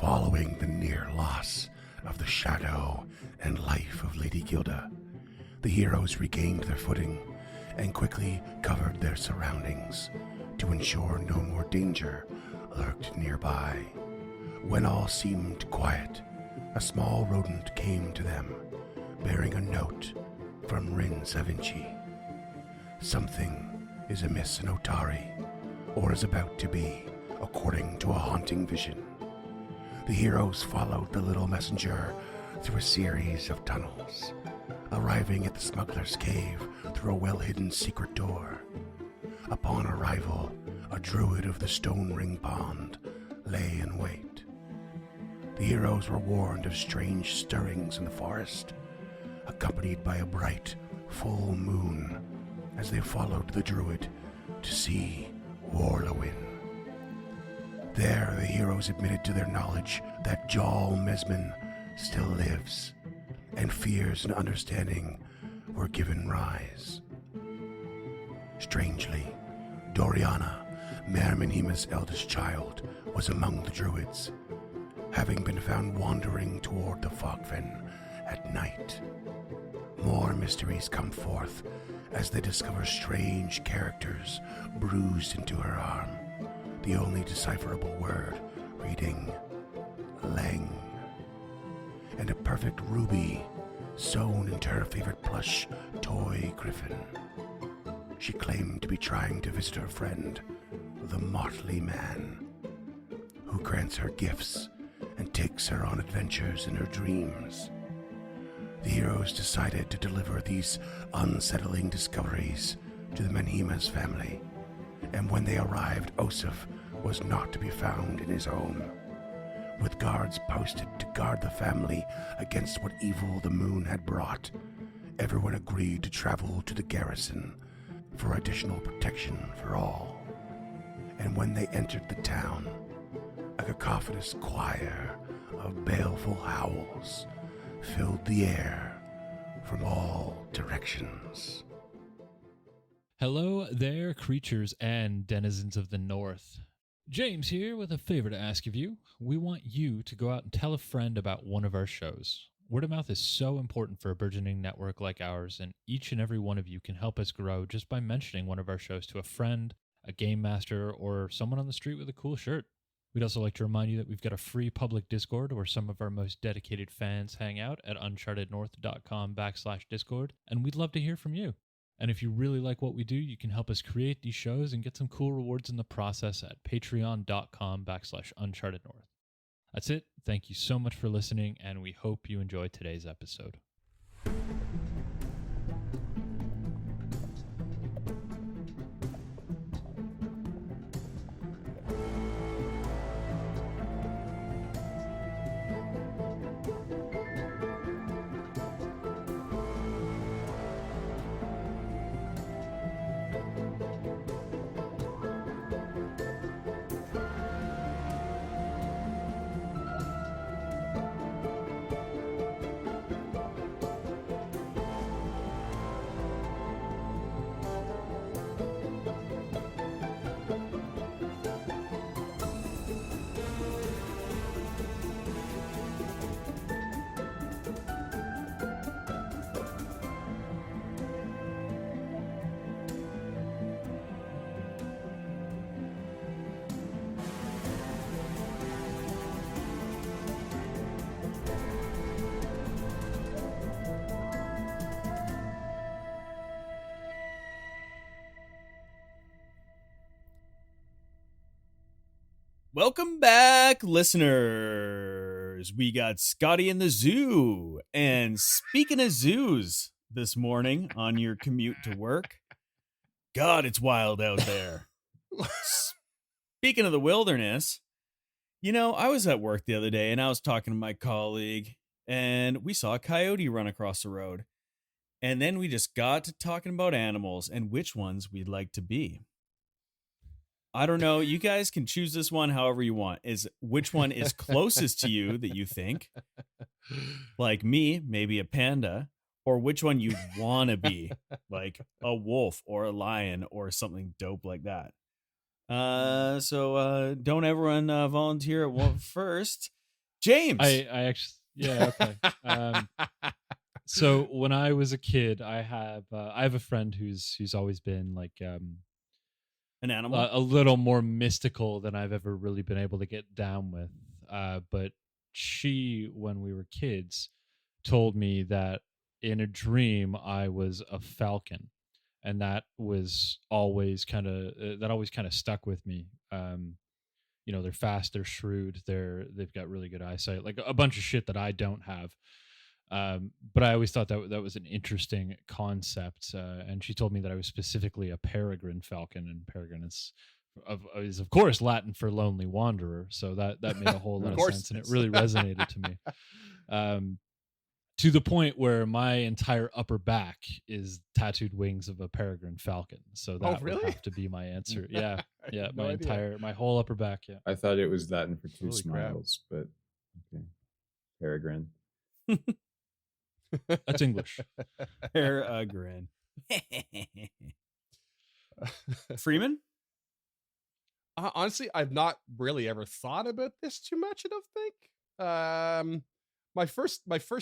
Following the near loss of the shadow and life of Lady Gilda, the heroes regained their footing and quickly covered their surroundings to ensure no more danger lurked nearby. When all seemed quiet, a small rodent came to them, bearing a note from Rin Savinci. Something is amiss in Otari, or is about to be, according to a haunting vision. The heroes followed the little messenger through a series of tunnels, arriving at the smuggler's cave through a well-hidden secret door. Upon arrival, a druid of the Stone Ring Pond lay in wait. The heroes were warned of strange stirrings in the forest, accompanied by a bright, full moon, as they followed the druid to see Warlowin. There, the heroes admitted to their knowledge that Jal Mesmin still lives, and fears and understanding were given rise. Strangely, Doriana, Mermanima's eldest child, was among the druids, having been found wandering toward the Fogfen at night. More mysteries come forth as they discover strange characters bruised into her arm, the only decipherable word reading Leng, and a perfect ruby sewn into her favorite plush toy griffin. She claimed to be trying to visit her friend, the Motley Man, who grants her gifts and takes her on adventures in her dreams. The heroes decided to deliver these unsettling discoveries to the Menhima's family, and when they arrived, Osif was not to be found in his home. With guards posted to guard the family against what evil the moon had brought, everyone agreed to travel to the garrison for additional protection for all. And when they entered the town, a cacophonous choir of baleful howls filled the air from all directions. Hello there, creatures and denizens of the North. James here with a favor to ask of you. We want you to go out and tell a friend about one of our shows. Word of mouth is so important for a burgeoning network like ours, and each and every one of you can help us grow just by mentioning one of our shows to a friend, a game master, or someone on the street with a cool shirt. We'd also like to remind you that we've got a free public Discord where some of our most dedicated fans hang out at unchartednorth.com/Discord, and we'd love to hear from you. And if you really like what we do, you can help us create these shows and get some cool rewards in the process at patreon.com/unchartednorth. That's it. Thank you so much for listening, and we hope you enjoyed today's episode. Welcome back, listeners. We got Scotty in the zoo. And speaking of zoos this morning on your commute to work, God, it's wild out there. Speaking of the wilderness, I was at work the other day and I was talking to my colleague and we saw a coyote run across the road. And then we just got to talking about animals and which ones we'd like to be. I don't know. You guys can choose this one however you want. Is which one is closest to you that you think? Like me, maybe a panda, or which one you want to be, like a wolf or a lion or something dope like that. So don't everyone volunteer at first. James. I actually, yeah, okay. So when I was a kid, I have a friend who's always been like An animal. a little more mystical than I've ever really been able to get down with. But she, when we were kids, told me that in a dream I was a falcon, and that was always kind of stuck with me. They're fast, they're shrewd, they've got really good eyesight, like a bunch of shit that I don't have. But I always thought that was an interesting concept. And she told me that I was specifically a peregrine falcon, and peregrine is of course Latin for lonely wanderer. So that made a whole lot of sense, and it really resonated to me. To the point where my entire upper back is tattooed wings of a peregrine falcon. So that would have to be my answer. Yeah, yeah, my whole upper back. Yeah, I thought it was Latin for two Holy smiles, but okay, peregrine. that's English. Peregrine. Freeman. Honestly, I've not really ever thought about this too much. I don't think. My first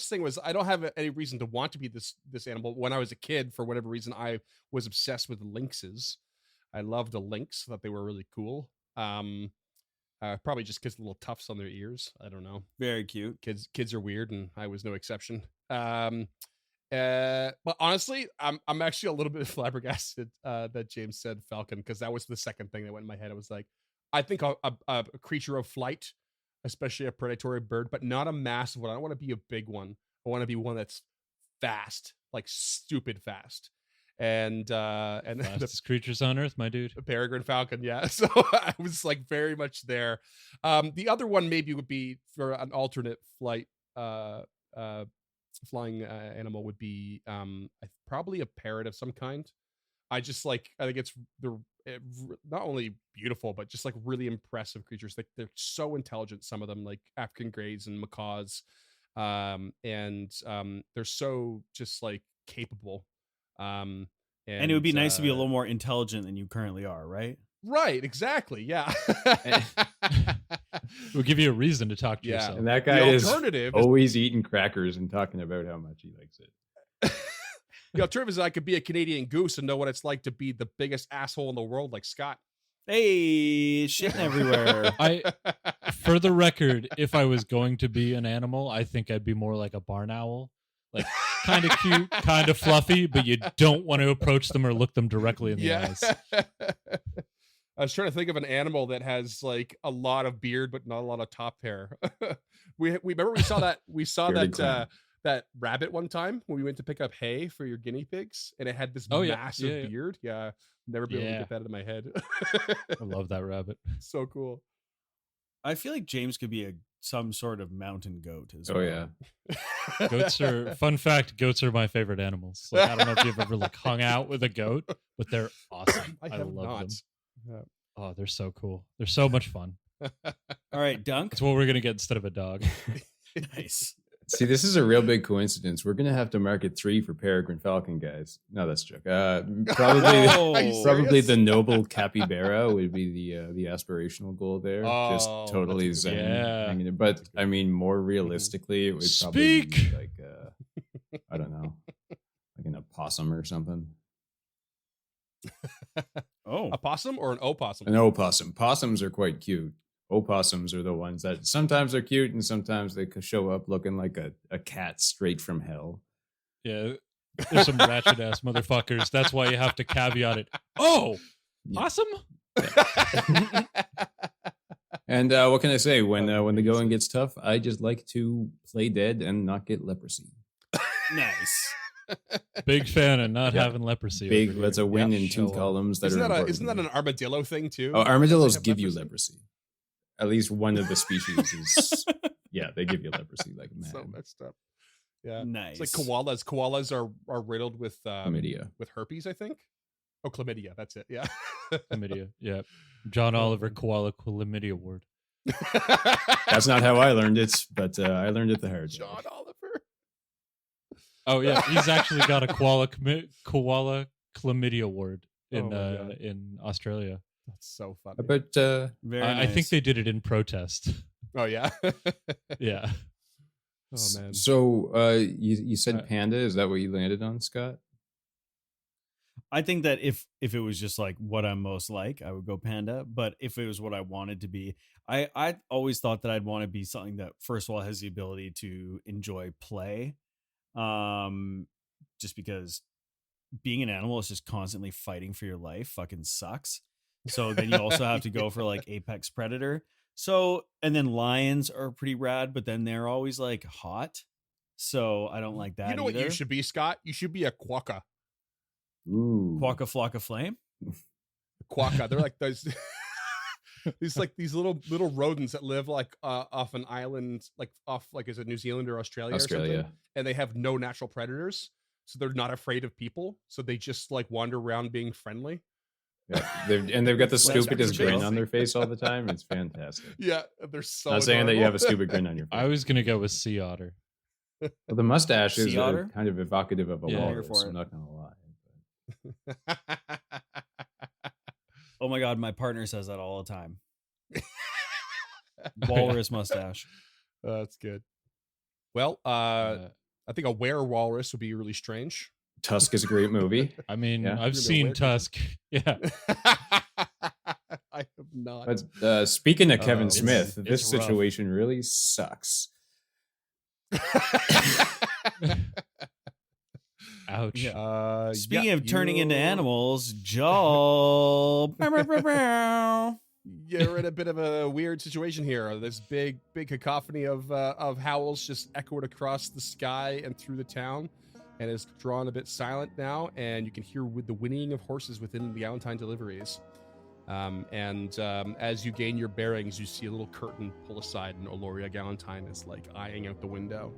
thing was I don't have any reason to want to be this animal. When I was a kid, for whatever reason, I was obsessed with lynxes. I loved the lynx. Thought they were really cool. Probably just because the little tufts on their ears. I don't know. Very cute. Kids are weird, and I was no exception. But honestly, I'm actually a little bit flabbergasted that James said falcon, because that was the second thing that went in my head. I was like, I think a creature of flight, especially a predatory bird, but not a massive one. I don't want to be a big one. I want to be one that's fast, like stupid fast. And Fastest creatures on earth, my dude. A peregrine falcon, yeah. So I was like very much there. The other one maybe would be for an alternate flight flying animal would be probably a parrot of some kind. I think it's not only beautiful, but just like really impressive creatures. Like they're so intelligent, some of them, like African greys and macaws, and they're so just like capable. And it would be nice to be a little more intelligent than you currently are, right? Right, exactly. Yeah. We'll give you a reason to talk to Yeah. yourself. And that guy The is alternative is- always eating crackers and talking about how much he likes it. The alternative is I could be a Canadian goose and know what it's like to be the biggest asshole in the world, like Scott. Hey, shitting everywhere. For the record, if I was going to be an animal, I think I'd be more like a barn owl. Like kind of cute, kind of fluffy, but you don't want to approach them or look them directly in the eyes. I was trying to think of an animal that has like a lot of beard but not a lot of top hair. we remember we saw that rabbit one time when we went to pick up hay for your guinea pigs, and it had this massive beard. Yeah, never been able to get that out of my head. I love that rabbit. So cool. I feel like James could be some sort of mountain goat as well. Oh yeah. Fun fact, goats are my favorite animals. Like, I don't know if you've ever like hung out with a goat, but they're awesome. I have love not. them. Yeah. Oh, they're so cool. They're so much fun. All right, Dunk. That's what we're gonna get instead of a dog. Nice. See, this is a real big coincidence. We're gonna have to market 3 for peregrine falcon, guys. No, that's a joke. Probably the noble capybara would be the aspirational goal there. Just totally zen. Yeah. Hanging there. But I mean, more realistically, it would probably be like I don't know, like an opossum or something. A possum or an opossum? An opossum. Possums are quite cute. Opossums are the ones that sometimes are cute and sometimes they could show up looking like a cat straight from hell. Yeah, there's some ratchet ass motherfuckers. That's why you have to caveat it. Oh, awesome. And what can I say? When the going gets tough, I just like to play dead and not get leprosy. Nice. Big fan of not having leprosy. Big. That's a win in 2 Show up. columns. Isn't that an armadillo thing too? Oh, armadillos give you leprosy. At least one of the species is. Yeah, they give you leprosy like mad. So messed up. Yeah, Nice. It's like koalas. Koalas are riddled with Chlamydia. with herpes, I think. Oh, chlamydia. That's it. Yeah. Chlamydia. Yeah. John Oliver Koala Chlamydia Award. That's not how I learned it, but I learned it the hard way. John Oliver. Oh yeah, he's actually got a koala Chlamydia Award in Australia. That's so funny. But Very I nice. think they did it in protest. Oh yeah. Yeah. Oh man. So you said Uh, panda. Is that what you landed on, Scott? I think that if it was just like what I'm most like, I would go panda. But if it was what I wanted to be, I always thought that I'd want to be something that first of all has the ability to enjoy play. Just because being an animal is just constantly fighting for your life fucking sucks. So then you also have to go for like apex predator. So and then lions are pretty rad, but then they're always like hot. So I don't like that You know what either. you should be, Scott? You should be a quokka. Ooh. Quack a flock of flame. Quokka. They're like those these little rodents that live like off an island, like off like is it New Zealand or Australia or something? And they have no natural predators. So they're not afraid of people. So they just like wander around being friendly. Yeah, they've got the That's stupidest pretty grin on their basic. face all the time. It's fantastic. Yeah, they're so Not saying that you have a adorable. stupid grin on your face. I was gonna go with sea otter. Well, the mustache is Sea otter? kind of evocative of a Yeah. Here walrus. for it. I'm not gonna lie. Oh my god, my partner says that all the time. Walrus mustache. That's good. Well, I think a were walrus would be really strange. Tusk is a great movie. I mean, Yeah. I've You're seen weird. Tusk. Yeah. I have not. But speaking of Kevin it's- Smith, it's this rough. situation really sucks. Ouch. Yeah. Speaking yeah, of turning into you- animals, Joel. You're in a bit of a weird situation here. This big cacophony of howls just echoed across the sky and through the town, and is drawn a bit silent now. And you can hear with the whinnying of horses within the Galentine deliveries. As you gain your bearings, you see a little curtain pull aside, and Oloria Galentine is like eyeing out the window.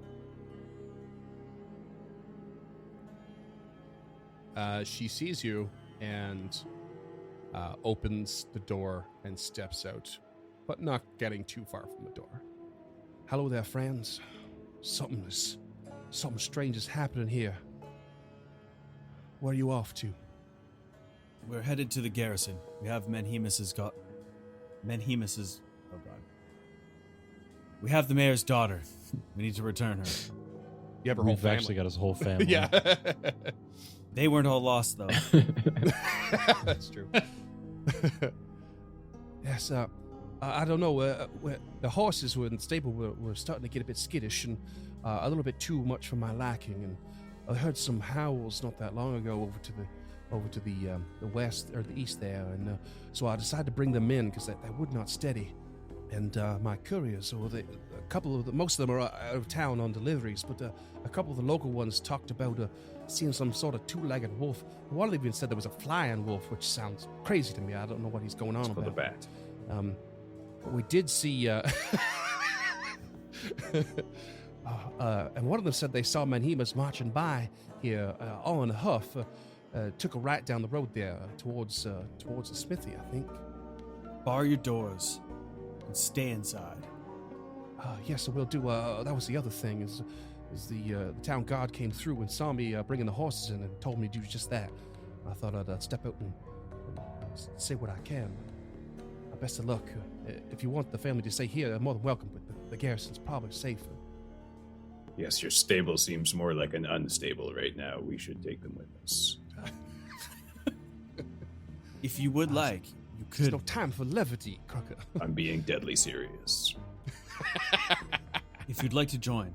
She sees you and opens the door and steps out, but not getting too far from the door. Hello there, friends. Something strange is happening here. Where are you off to? We're headed to the garrison. We have Menhemus's oh god. We have the mayor's daughter. We need to return her. You have her whole We've actually family. got his whole family. Yeah. They weren't all lost though. That's true. Yes, I don't know. The horses were in the stable were starting to get a bit skittish and a little bit too much for my liking. And I heard some howls not that long ago over to the west or the east there, and so I decided to bring them in because they would not steady. And my couriers, or most of them are out of town on deliveries, but a couple of the local ones talked about seeing some sort of two-legged wolf. One of them even said there was a flying wolf, which sounds crazy to me. I don't know what he's going on It's called about. the bat. But we did see, and one of them said they saw Menhemus marching by here, all in a huff. Took a right down the road there towards the smithy, I think. Bar your doors and stay inside. Yes, I will do. That was the other thing is the town guard came through and saw me bringing the horses in and told me to do just that. I thought I'd step out and say what I can. Best of luck. If you want the family to stay here, they're more than welcome, but the garrison's probably safer. Yes, your stable seems more like an unstable right now. We should take them with us. If you would like, you There's could. no time for levity, Crocker. I'm being deadly serious. If you'd like to join,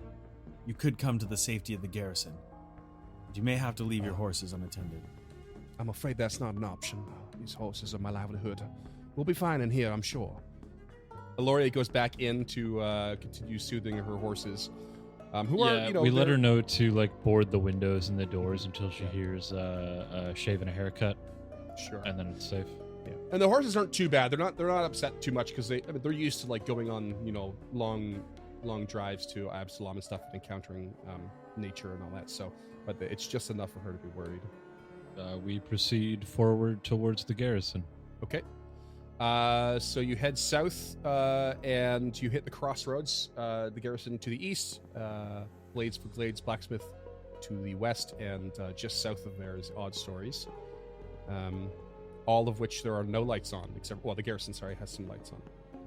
you could come to the safety of the garrison. But you may have to leave your horses unattended. I'm afraid that's not an option. These horses are my livelihood. We'll be fine in here, I'm sure. Aloria goes back in to continue soothing her horses. Who are, you know, we let they're- her know to like board the windows and the doors until she hears a shave and a haircut, Sure. and then it's safe. Yeah. And the horses aren't too bad. They're not upset too much because they're used to like going on, you know, long drives to Absalom and stuff and encountering nature and all that. So, but it's just enough for her to be worried. We proceed forward towards the garrison. Okay. So you head south and you hit the crossroads. The garrison to the east, Blades for Glades Blacksmith to the west, and just south of there is Odd Stories. All of which there are no lights on, except the garrison, sorry, has some lights on.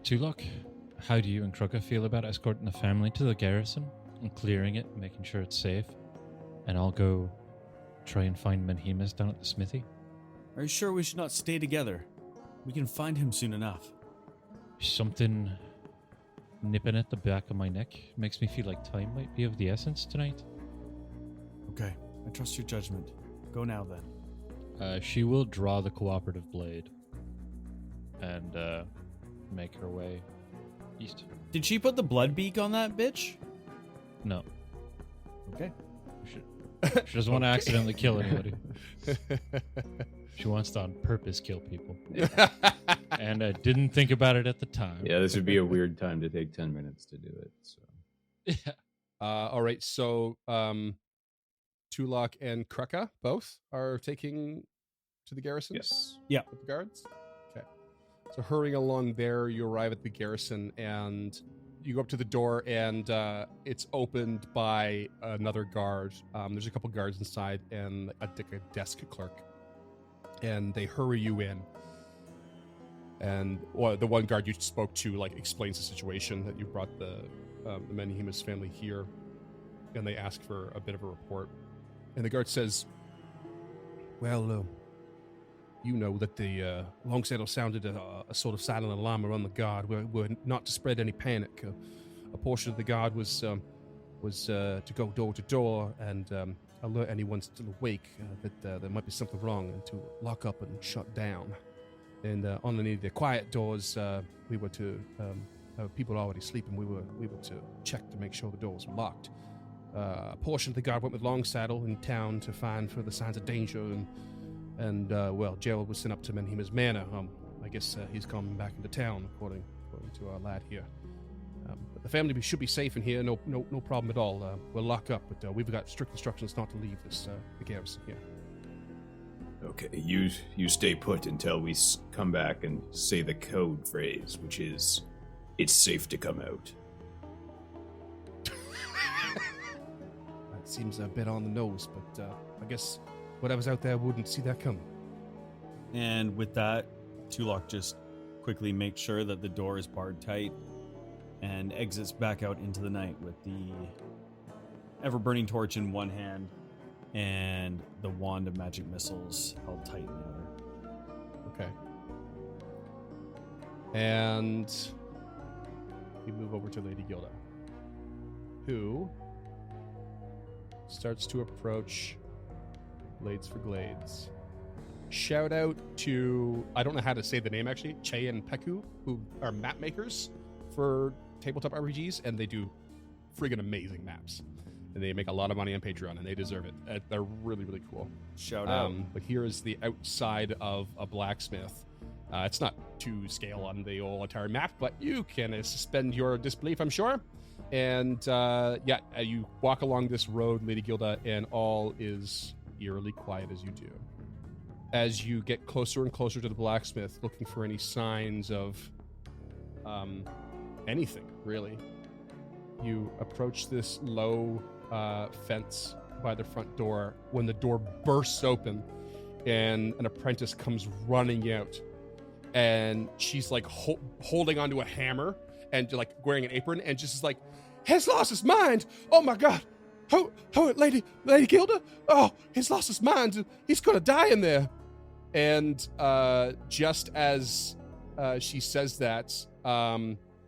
Tulok, how do you and Kruka feel about escorting the family to the garrison and clearing it, making sure it's safe? And I'll go try and find Menhemus down at the smithy. Are you sure we should not stay together? We can find him soon enough. Something nipping at the back of my neck makes me feel like time might be of the essence tonight. Okay, I trust your judgment. Go now then. She will draw the cooperative blade and make her way east. Did she put the blood beak on that bitch? No. Okay. She doesn't want to accidentally kill anybody. She wants to on purpose kill people. And I didn't think about it at the time. Yeah, this would be a weird time to take 10 minutes to do it. So. Yeah. All right, so Tulok and Kruka both are taking to the garrison? Yes. Yeah. With the guards? Okay. So hurrying along there, you arrive at the garrison, and you go up to the door, and it's opened by another guard. There's a couple guards inside and a desk clerk. And they hurry you in. And the one guard you spoke to, like, explains the situation, that you brought the Menhemus family here. And they ask for a bit of a report. And the guard says, well, you know that the Longsaddle sounded a sort of silent alarm around the guard. We're not to spread any panic. A portion of the guard was to go door to door and alert anyone still awake that there might be something wrong, and to lock up and shut down. And on any of the quiet doors, we were to people already sleeping. We were to check to make sure the doors were locked. A portion of the guard went with Longsaddle in town to find for the signs of danger, and Gerald was sent up to Menhemus Manor. I guess he's coming back into town, according to our lad here. But the family should be safe in here. No problem at all. We'll lock up, but we've got strict instructions not to leave the garrison here. Okay, you stay put until we come back and say the code phrase, which is, it's safe to come out. That seems a bit on the nose, but I guess whatever's out there wouldn't see that coming. And with that, Tulok just quickly makes sure that the door is barred tight and exits back out into the night with the ever-burning torch in one hand and the wand of magic missiles held tight in the other. Okay. And we move over to Lady Gilda, who starts to approach Blades for Glades. Shout out to, I don't know how to say the name actually, Che and Peku, who are map makers for tabletop RPGs, and they do friggin' amazing maps. And they make a lot of money on Patreon, and they deserve it. They're really, really cool. Shout out. But here is the outside of a blacksmith. It's not to scale on the old Atari map, but you can suspend your disbelief, I'm sure. And you walk along this road, Lady Gilda, and all is eerily quiet as you do. As you get closer and closer to the blacksmith, looking for any signs of anything, really. You approach this low fence by the front door when the door bursts open and an apprentice comes running out. And she's like holding onto a hammer and like wearing an apron and just is like, has lost his mind. Oh my God. Oh, Lady Gilda. Oh, he's lost his mind. He's going to die in there. And just as she says that,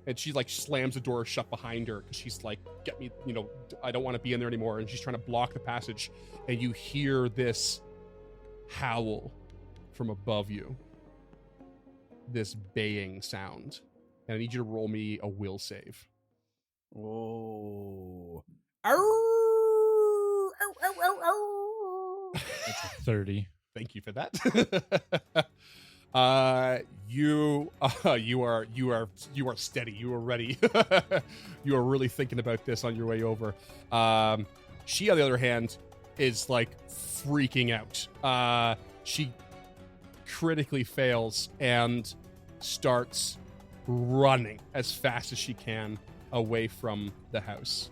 and she like slams the door shut behind her because she's like, get me, I don't want to be in there anymore. And she's trying to block the passage. And you hear this howl from above you. This baying sound. And I need you to roll me a will save. Oh. That's a 30. Thank you for that. You are steady. You are ready. You are really thinking about this on your way over. She, on the other hand, is like freaking out. She critically fails and starts running as fast as she can away from the house.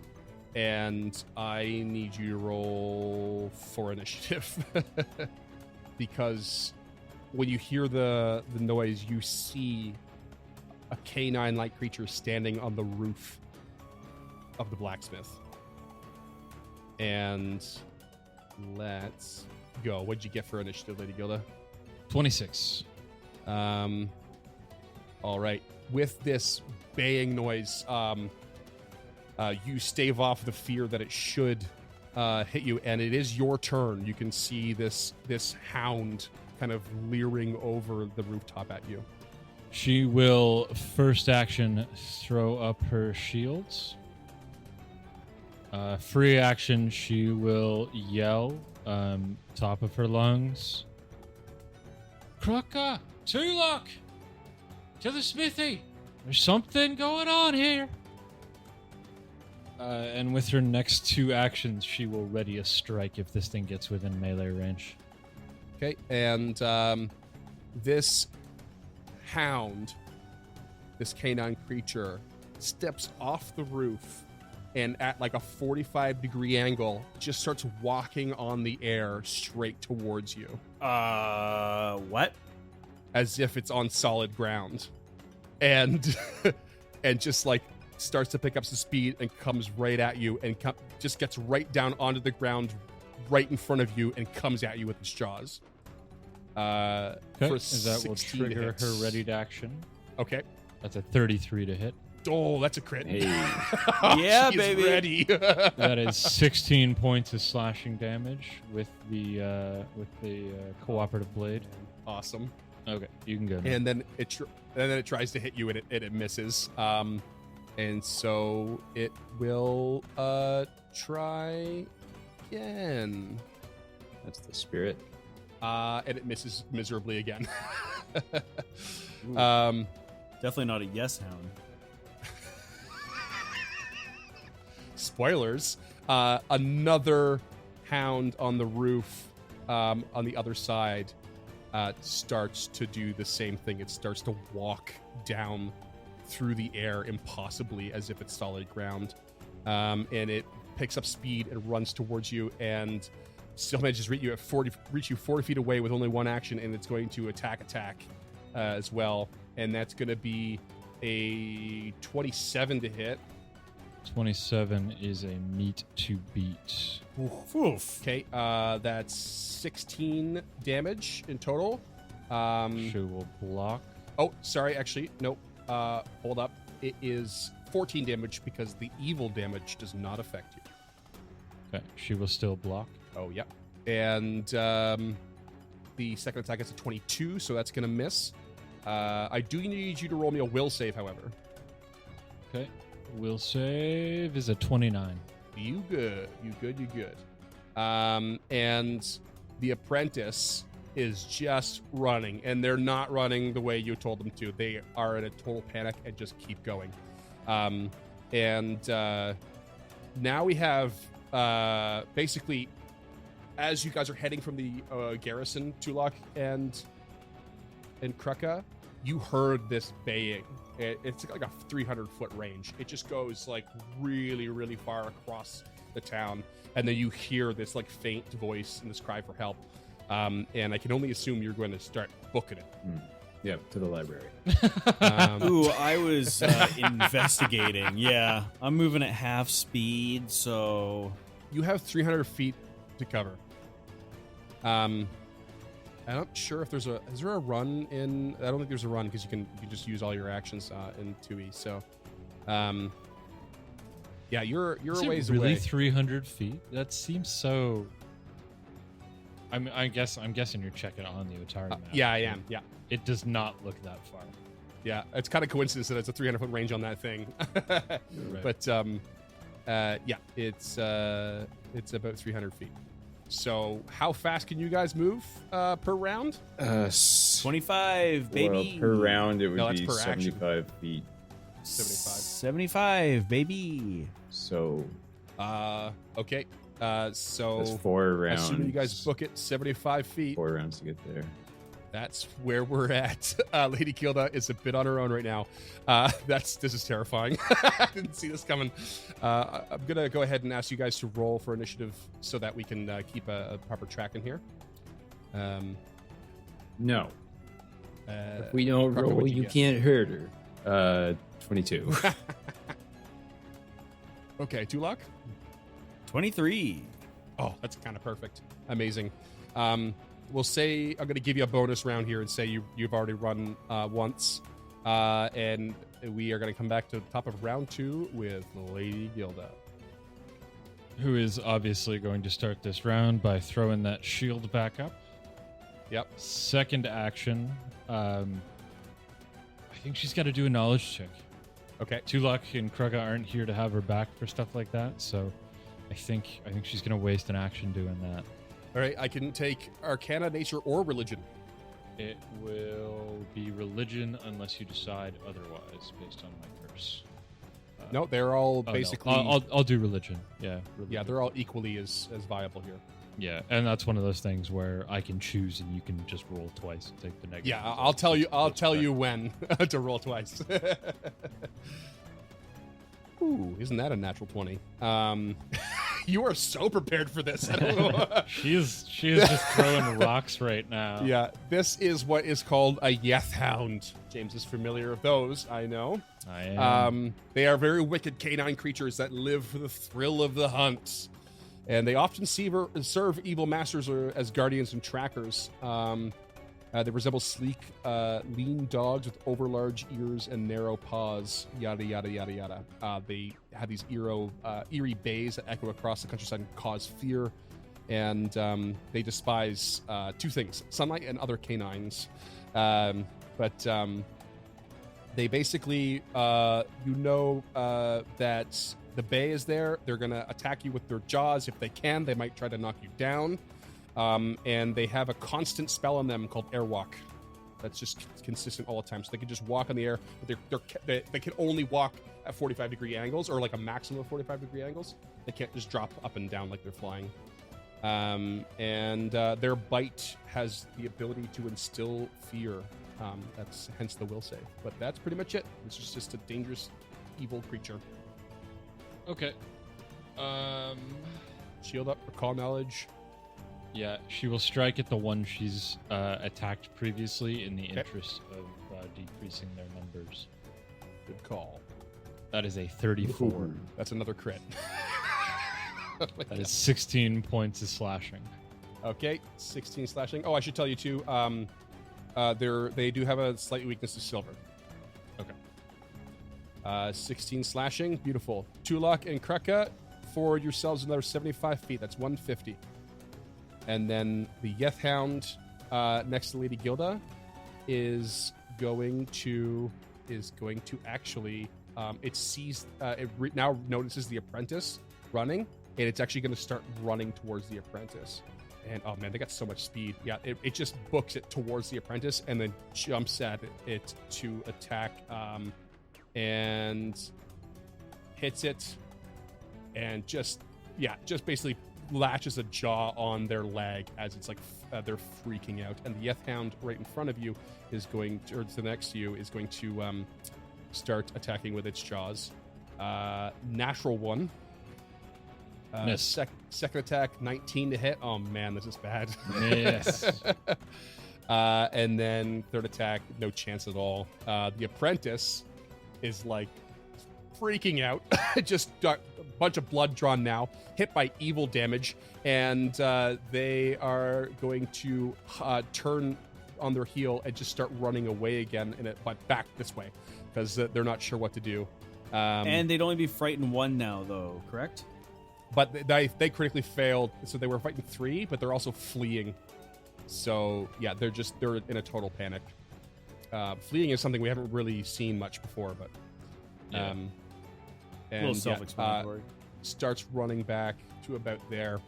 And I need you to roll for initiative. Because when you hear the noise, you see a canine-like creature standing on the roof of the blacksmith. And let's go. What'd you get for initiative, Lady Gilda? 26. All right. With this baying noise, you stave off the fear that it should hit you, and it is your turn. You can see this hound kind of leering over the rooftop at you. She will first action throw up her shields. Free action, she will yell, top of her lungs. Crocker, Tulok, to the smithy. There's something going on here. And with her next 2 actions, she will ready a strike if this thing gets within melee range. Okay, and this hound, this canine creature, steps off the roof and at like a 45-degree angle just starts walking on the air straight towards you. What? As if it's on solid ground. And and just like starts to pick up some speed and comes right at you and just gets right down onto the ground right in front of you and comes at you with its jaws. Okay, For that will 16 trigger hits. her ready to action. Okay. That's a 33 to hit. Oh, that's a crit. Hey. Yeah, She's baby. ready. That is 16 points of slashing damage with the cooperative blade. Awesome. Okay, you can go now. And then it tries to hit you and it misses. And so it will try again. That's the spirit. And it misses miserably again. Definitely not a yes hound. Spoilers. Another hound on the roof on the other side starts to do the same thing. It starts to walk down through the air impossibly as if it's solid ground. And it picks up speed and runs towards you and still manages to reach you 40 feet away with only 1 action, and it's going to attack as well. And that's going to be a 27 to hit. 27 is a meet to beat. Oof. Okay, that's 16 damage in total. She will block. Oh, sorry, actually, nope. Hold up. It is 14 damage because the evil damage does not affect you. Okay, she will still block. Oh, yep. And the second attack is a 22, so that's going to miss. I do need you to roll me a will save, however. Okay, will save is a 29. You good. And the apprentice is just running, and they're not running the way you told them to. They are in a total panic and just keep going. Now we have basically, as you guys are heading from the garrison, Tulok and Kruka, you heard this baying. It's like a 300-foot range. It just goes like really, really far across the town, and then you hear this like faint voice and this cry for help. And I can only assume you're going to start booking it. Yep, to the library. Ooh, I was investigating. Yeah, I'm moving at half speed, so You have 300 feet to cover. I'm not sure if is there a run in. I don't think there's a run because you can just use all your actions in 2E. So, yeah, you're Is a it ways really away. 300 feet? That seems so. I'm guessing you're checking on the Atari map. Yeah, I am. Yeah, It does not look that far. yeah. It's kind of coincidence that it's a 300-foot range on that thing. Right. But yeah, it's about 300 feet. So how fast can you guys move per round? 25, baby. Well, per round, it would No, that's be per action. 75 feet. 75, baby. So Okay. So that's 4 rounds. assuming you guys book it 75 feet, 4 rounds to get there. that's where we're at. Lady Kilda is a bit on her own right now. This is terrifying. I didn't see this coming. I'm gonna go ahead and ask you guys to roll for initiative so that we can keep a proper track in here. No. If We don't Parker, roll, what'd you you get? can't hurt her. 22. Okay, Tulak. 23. Oh, that's kind of perfect. Amazing. We'll say I'm going to give you a bonus round here and say you've already run once. And we are going to come back to the top of round 2 with Lady Gilda. Who is obviously going to start this round by throwing that shield back up. Yep. Second action, I think she's got to do a knowledge check. Okay. Tulak and Krugga aren't here to have her back for stuff like that, so I think she's going to waste an action doing that. All right, I can take Arcana, Nature, or Religion. It will be religion unless you decide otherwise based on my curse. No, they're all basically. No. I'll do religion. Yeah. Religion. Yeah, they're all equally as viable here. Yeah, and that's one of those things where I can choose and you can just roll twice and take the negative. Yeah, result. I'll tell you. I'll That's tell correct. you when to roll twice. Ooh, isn't that a natural 20? You are so prepared for this. I don't know. She is just throwing rocks right now. Yeah, this is what is called a Yethhound. James is familiar with those, I know. I am. They are very wicked canine creatures that live for the thrill of the hunt. And they often serve evil masters as guardians and trackers. They resemble sleek, lean dogs with overlarge ears and narrow paws, yada, yada, yada, yada. They have these eerie bays that echo across the countryside and cause fear. And they despise two things, sunlight and other canines. But they basically, that the bay is there. They're going to attack you with their jaws. If they can, they might try to knock you down. And they have a constant spell on them called Airwalk. That's just consistent all the time. So they can just walk on the air, but they can only walk at 45-degree angles, or like a maximum of 45-degree angles. They can't just drop up and down like they're flying. And their bite has the ability to instill fear. That's hence the will save. But that's pretty much it. It's just a dangerous, evil creature. Okay. Shield up, recall knowledge. Yeah, she will strike at the one she's attacked previously in the interest of decreasing their numbers. Good call. That is a 34. Ooh. That's another crit. That is 16 points of slashing. Okay, 16 slashing. Oh, I should tell you too. They do have a slight weakness to silver. Okay. 16 slashing, beautiful. Tulak and Kreka, for yourselves another 75 feet. That's 150. And then the Yethhound next to Lady Gilda is going to actually it sees now notices the apprentice running, and it's actually going to start running towards the apprentice. And oh man, they got so much speed. Yeah, it just books it towards the apprentice and then jumps at it to attack, and hits it, and just basically lashes a jaw on their leg as it's like they're freaking out. And the Yethhound right in front of you is going to, or to the next to you is going to start attacking with its jaws. Natural one. Miss. Second attack, 19 to hit. Oh man, this is bad. Yes. And then third attack, no chance at all. The apprentice is like freaking out. Just a bunch of blood drawn now, hit by evil damage, and they are going to turn on their heel and just start running away again, but back this way because they're not sure what to do. And they'd only be frightened one now, though, correct? But they critically failed, so they were fighting 3, but they're also fleeing. So yeah, they're in a total panic. Fleeing is something we haven't really seen much before, but Yeah. A little self-explanatory. Starts running back to about there.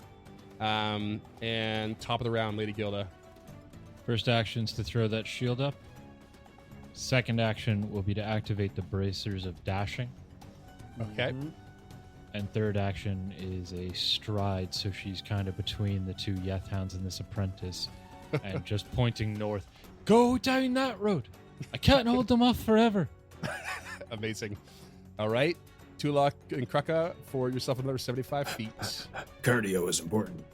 And top of the round, Lady Gilda. First action is to throw that shield up. Second action will be to activate the bracers of dashing. Okay. Mhm. And third action is a stride, so she's kind of between the two Yethhounds and this apprentice, and just pointing north. Go down that road. I can't hold them off forever. Amazing. All right. Tulak and Kraka, for yourself another 75 feet. Cardio is important.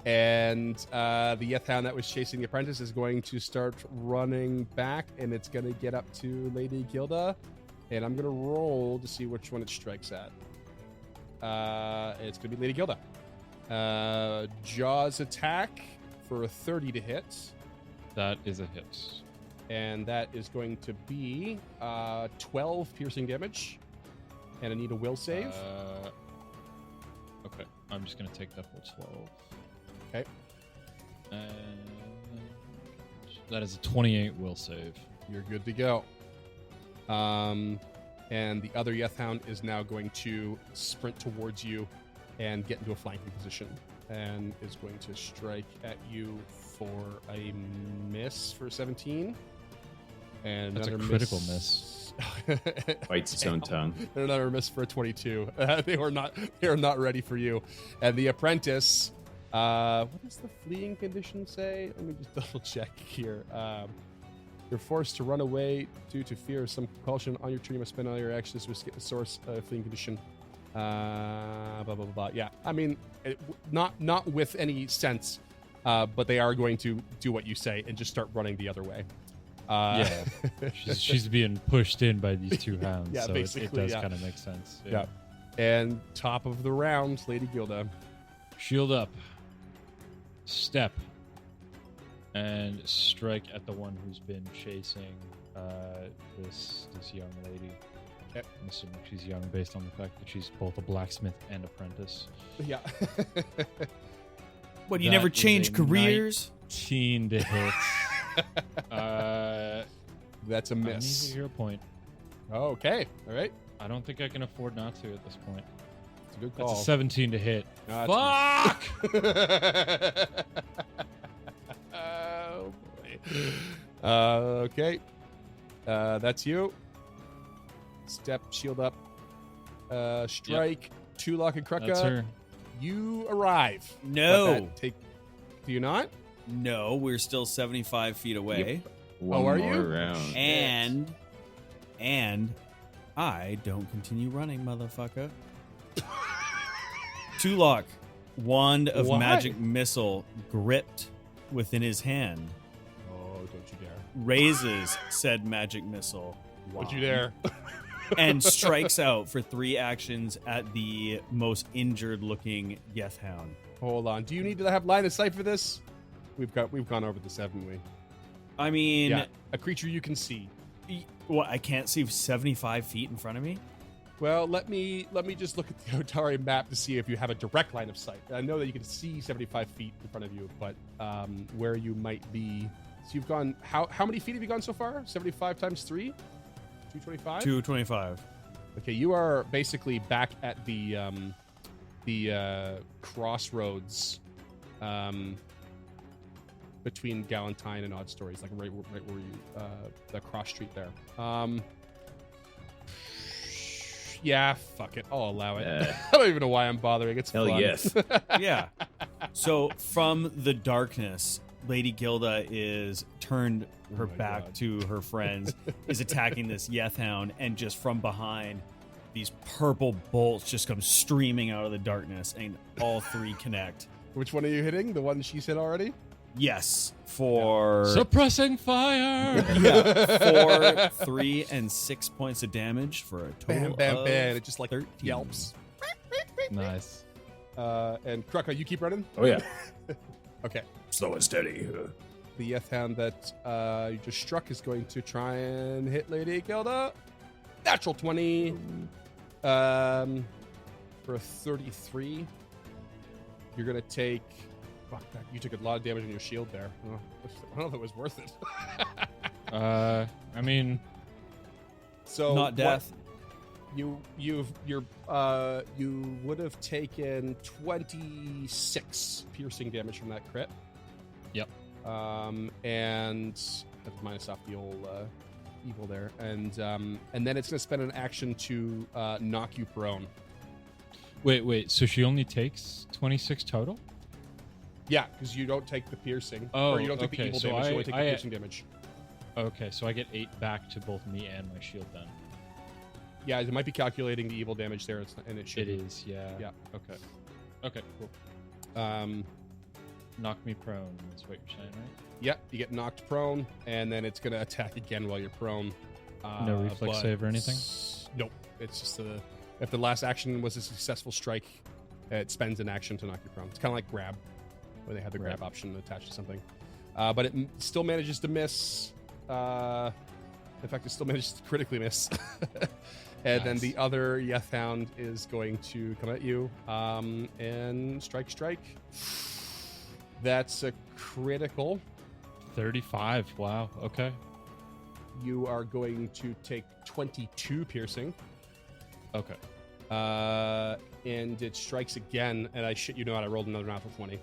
And the Yeth Hound that was chasing the apprentice is going to start running back, and it's going to get up to Lady Gilda. And I'm going to roll to see which one it strikes at. It's going to be Lady Gilda. Jaws attack for a 30 to hit. That is a hit. And that is going to be 12 piercing damage. And I need a will save. Okay, I'm just going to take that full 12. Okay. And that is a 28 will save. You're good to go. And the other Yeth Hound is now going to sprint towards you and get into a flanking position. And is going to strike at you for a miss for 17. And That's a another critical miss. Bites its own tongue. And another miss for a 22. They are not ready for you. And the apprentice, what does the fleeing condition say? Let me just double check here. You're forced to run away due to fear of some compulsion on your turn. You must spend all your actions to escape the source of fleeing condition. Blah, blah, blah, blah. Yeah, I mean, not with any sense, but they are going to do what you say and just start running the other way. Yeah, she's being pushed in by these two hounds, Yeah, so it does kind of make sense. Yeah. And top of the round, Lady Gilda. Shield up, step, and strike at the one who's been chasing this young lady. Okay. I'm assuming she's young based on the fact that she's both a blacksmith and apprentice. Yeah. What, you That never is change a careers? 19 to hit. That's a I need miss. to hear a point. Oh, okay. All right. I don't think I can afford not to at this point. It's a good call. That's a 17 to hit. No, Fuck! Oh, boy. Okay. That's you. Step, shield up. Strike. Two lock and That's Krucka. her. You arrive. No. Do you not? No, we're still 75 feet away. One are more you? round. And I don't continue running, motherfucker. Tulok, wand of Why? magic missile gripped within his hand, Oh, don't you dare. raises said magic missile Don't you dare. and strikes out for 3 actions at the most injured looking Yeth Hound. Hold on. Do you need to have line of sight for this? We've gone over this, haven't we? I mean, Yeah. A creature you can see. what, I can't see 75 feet in front of me? Well, let me just look at the Otari map to see if you have a direct line of sight. I know that you can see 75 feet in front of you, but where you might be. So you've gone. How many feet have you gone so far? 75 times 3? 225. 225. Okay, you are basically back at the crossroads between Galentine and Odd Stories, like right where you the cross street there. Yeah, fuck it. I'll allow it. I don't even know why I'm bothering. It's Hell fun. yes. Yeah. So from the darkness, Lady Gilda is turned her Oh my back God. to her friends, is attacking this Yeth Hound, and just from behind, these purple bolts just come streaming out of the darkness, and all 3 connect. Which one are you hitting? The one she's hit already? Yes, for Suppressing fire! 4, 3, and 6 points of damage for a total Bam, bam, of bam. It just like 13. yelps. Nice. And Krucka, you keep running? Oh yeah. Okay. Slow and steady. The Yeth Hound that you just struck is going to try and hit Lady Gilda. Natural 20. For a 33. You're going to take... Fuck that. You took a lot of damage on your shield there. Oh, I don't know if it was worth it. I mean, So Not death. You would have taken 26 piercing damage from that crit. Yep. And have to minus off the old evil there, and then it's gonna spend an action to knock you prone. wait. So she only takes 26 total? Yeah, because you don't take the piercing, Oh, or you don't take the okay, evil so damage. You only take the I- piercing damage. Okay, so I get 8 back to both me and my shield then. Yeah, it might be calculating the evil damage there, and it should. It is, yeah. Yeah. Okay. Okay, cool. knock me prone. That's what you're saying, right? Yep, you get knocked prone, and then it's going to attack again while you're prone. No reflex but save or anything? Nope. It's just if the last action was a successful strike, it spends an action to knock you prone. It's kind of like grab, where they have the grab option attached to something. But it still manages to miss. In fact, it still manages to critically miss. And then the other Yethhound is going to come at you and strike. That's a critical. 35. Wow. Okay. You are going to take 22 piercing. Okay. And it strikes again, and I shit you not, I rolled another natural 20.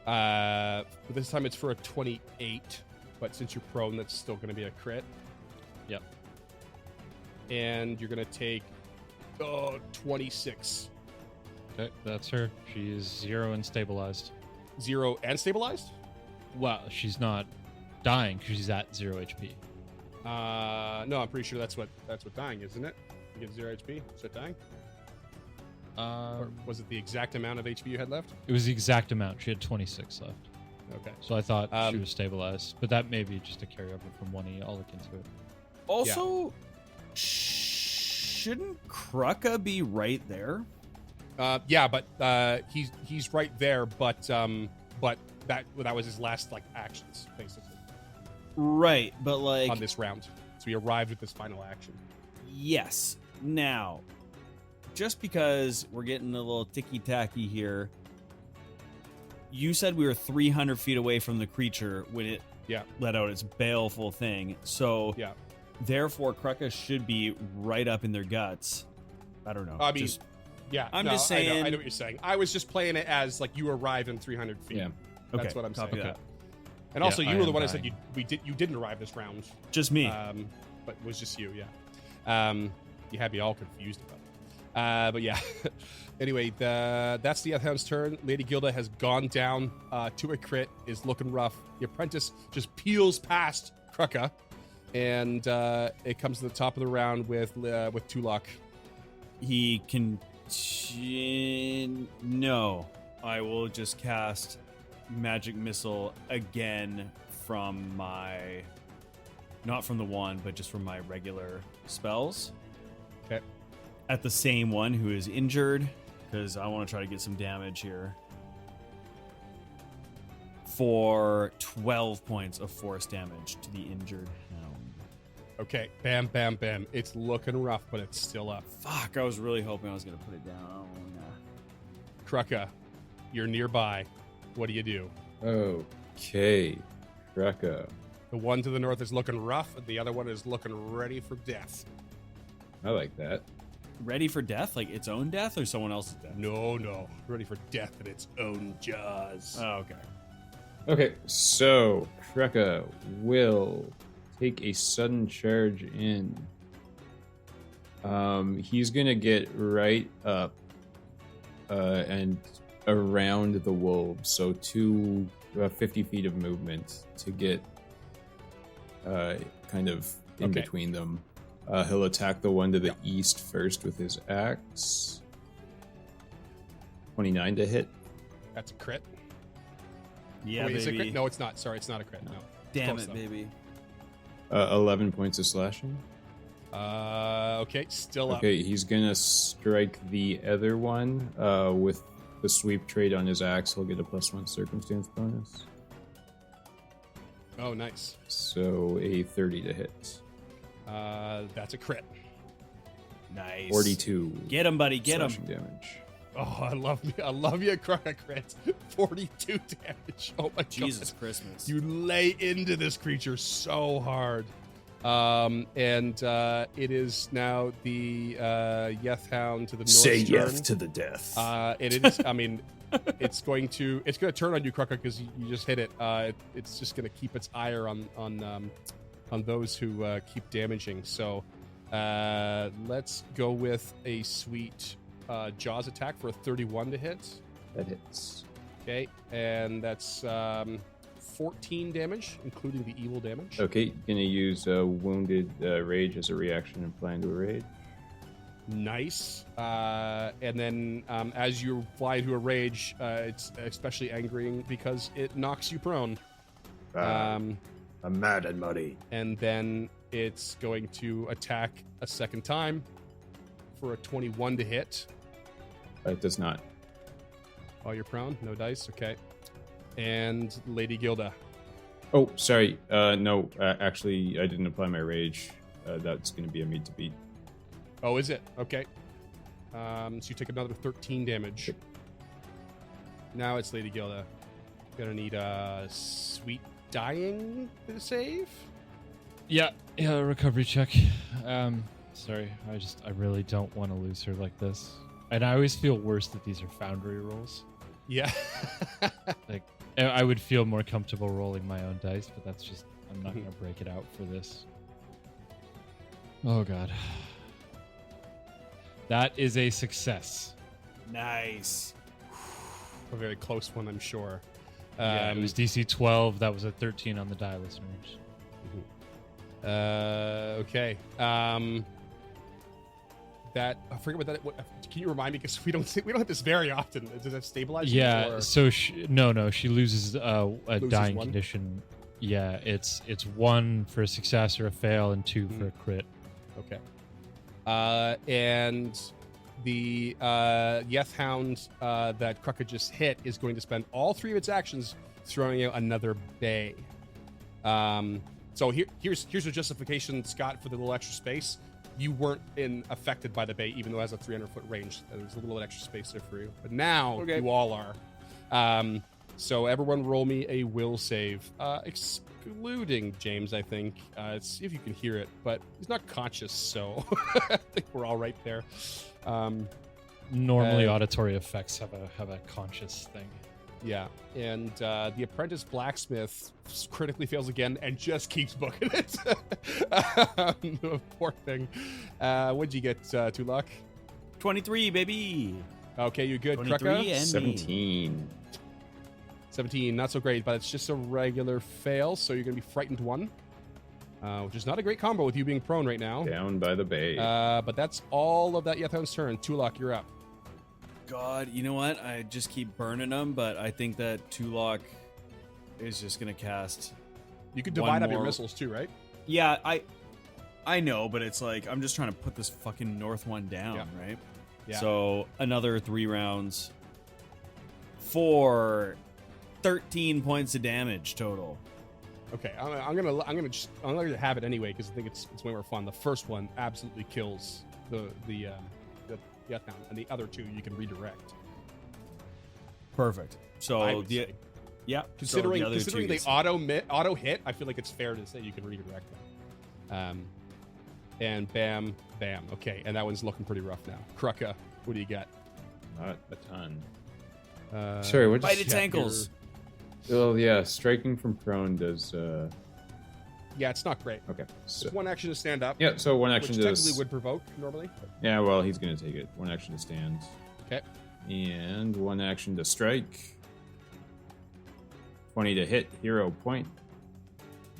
But this time it's for a 28, but since you're prone, that's still going to be a crit. Yep. And you're going to take 26. Okay, that's her. She is 0 and stabilized. 0 and stabilized? Well, she's not dying. She's at 0 HP. No, I'm pretty sure that's what dying is, isn't it? You get 0 HP, is that dying? Or was it the exact amount of HP you had left? It was the exact amount. She had 26 left. Okay. So I thought she was stabilized, but that may be just a carryover from 1E. I'll look into it. Also, shouldn't Krucka be right there? Yeah, but he's right there, but that was his last actions basically. Right, but on this round, so he arrived with this final action. Yes. Now, just because we're getting a little ticky-tacky here, you said we were 300 feet away from the creature when it let out its baleful thing. So, therefore, Krucka should be right up in their guts. I don't know. I mean, I'm just saying. I know what you're saying. I was just playing it as you arrived in 300 feet. Yeah. That's what I'm saying. Okay. And also, you were the one dying. that said you didn't arrive this round. Just me. But it was just you, you had me all confused about it. But yeah. Anyway, that's the Yethhound's turn. Lady Gilda has gone down to a crit, is looking rough. The apprentice just peels past Krucka, and it comes to the top of the round with Tulok. He can... No. I will just cast Magic Missile again from my... Not from the wand, but just from my regular spells. Okay. At the same one who is injured, because I want to try to get some damage here. For 12 points of force damage to the injured hound. Okay, bam, bam, bam. It's looking rough, but it's still up. Fuck, I was really hoping I was going to put it down. Oh, no. Krucka, you're nearby. What do you do? Okay. Krucka. The one to the north is looking rough, and the other one is looking ready for death. I like that. Ready for death? Like its own death or someone else's death? No. Ready for death in its own jaws. Oh, okay. Okay, so Krucka will take a sudden charge in. He's gonna get right up and around the wolves, so 50 feet of movement to get kind of in between them. He'll attack the one to the east first with his axe. 29 to hit. That's a crit. Yeah, Wait, is it baby. crit? No, it's not. Sorry, it's not a crit. No. Damn Close it, though. baby. 11 points of slashing. Okay, still up. Okay, he's gonna strike the other one with the sweep trait on his axe. He'll get a +1 circumstance bonus. Oh, nice. So a 30 to hit. That's a crit. Nice. 42. Get him, buddy. Get him. slashing damage. Oh, I love you, Krucka crit. 42 damage. Oh my Jesus god. Christmas. You lay into this creature so hard. And it is now the Yethhound to the north. Say turn. yes to the death. It is. I mean, it's going to turn on you, Krucka, because you just hit it. It's just going to keep its ire on those who keep damaging. So let's go with a sweet Jaws attack for a 31 to hit. That hits. Okay, and that's 14 damage, including the evil damage. Okay, gonna use Wounded Rage as a reaction and plan to a raid. Nice. And then as you fly into a rage, it's especially angering because it knocks you prone. I'm mad and muddy. And then it's going to attack a second time for a 21 to hit. It does not. Oh, you're prone? No dice? Okay. And Lady Gilda. Oh, sorry. No, actually, I didn't apply my rage. That's going to be a meet to beat. Oh, is it? Okay. So you take another 13 damage. Now it's Lady Gilda. Gonna need a sweet dying to save. Yeah, recovery check. Sorry, I really don't want to lose her like this. And I always feel worse that these are foundry rolls. Yeah. Like, I would feel more comfortable rolling my own dice, but that's just, I'm not going to break it out for this. Oh, God. That is a success. Nice. A very close one, I'm sure. Yeah, it was DC 12. That was a 13 on the die, listeners. Okay. That I forget what that. Can you remind me? Because we don't have this very often. Does that stabilize? Yeah. Or? So she loses a dying one? condition. Yeah, it's 1 for a success or a fail, and 2 for a crit. Okay. And the Yeth Hound that Krucka just hit is going to spend all 3 of its actions throwing out another bay. So here's your justification, Scott, for the little extra space. You weren't affected by the bay, even though it has a 300-foot range. There's a little extra space there for you. But now you all are. So everyone roll me a will save, excluding James, I think. See if you can hear it, but he's not conscious, so I think we're all right there. Normally, auditory effects have a conscious thing. Yeah, and the apprentice blacksmith critically fails again and just keeps booking it. Poor thing. What'd you get, Tulak? 23, baby. Okay, you good, 23 Krucka? and 17. 17, not so great, but it's just a regular fail, so you're going to be frightened 1, which is not a great combo with you being prone right now. Down by the bay. But that's all of that Yethound's turn. Tulak, you're up. God, you know what? I just keep burning them, but I think that Tulok is just gonna cast. You could one divide up your more- missiles too, right? Yeah, I know, but it's like I'm just trying to put this fucking north one down, right? Yeah. So another 3 rounds for 13 points of damage total. Okay, I'm gonna let you have it anyway because I think it's way more fun. The first one absolutely kills the Yethound, and the other 2 you can redirect. Perfect. I So would the say. yeah, Considering so the other two they gets- auto hit, I feel like it's fair to say you can redirect them. And bam, bam. Okay, and that one's looking pretty rough now. Krucka, what do you got? Not a ton. Uh, Sorry, what bite just... its ankles. Oh, yeah, striking from prone does... Yeah, it's not great. Okay. So, It's 1 action to stand up. yeah, so 1 which action technically to... would provoke normally. Yeah, well, he's going to take it. 1 action to stand. Okay. And 1 action to strike. 20 to hit, hero point.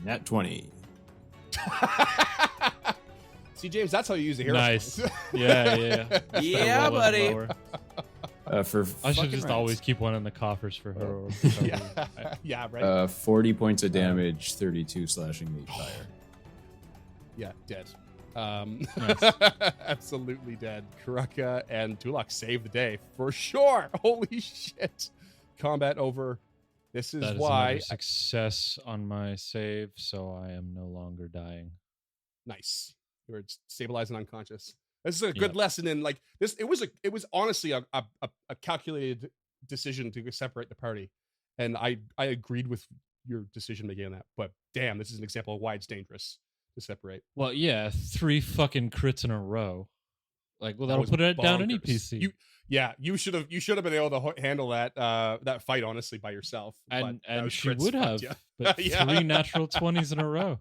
Nat 20. See, James, that's how you use the hero Nice. points. Yeah. Yeah, Roll it buddy. lower. For I should Fucking just right. always keep one in the coffers for her. yeah, yeah, right. 40 points of damage, 32 slashing meat fire. Yeah, dead. Nice. Absolutely dead. Krucka and Tulak save the day for sure. Holy shit! Combat over. This is That is why. another success on my save, so I am no longer dying. Nice. You're stabilized and unconscious. This is a good Yep. lesson in like this. It was honestly a calculated decision to separate the party, and I agreed with your decision making on that. But damn, this is an example of why it's dangerous to separate. Well, yeah, 3 fucking crits in a row. Like, well, That that'll was put it down any bonkers. PC. You should have been able to handle that fight honestly by yourself. and but those she crits would fucked have, ya. but Yeah. 3 natural 20s in a row.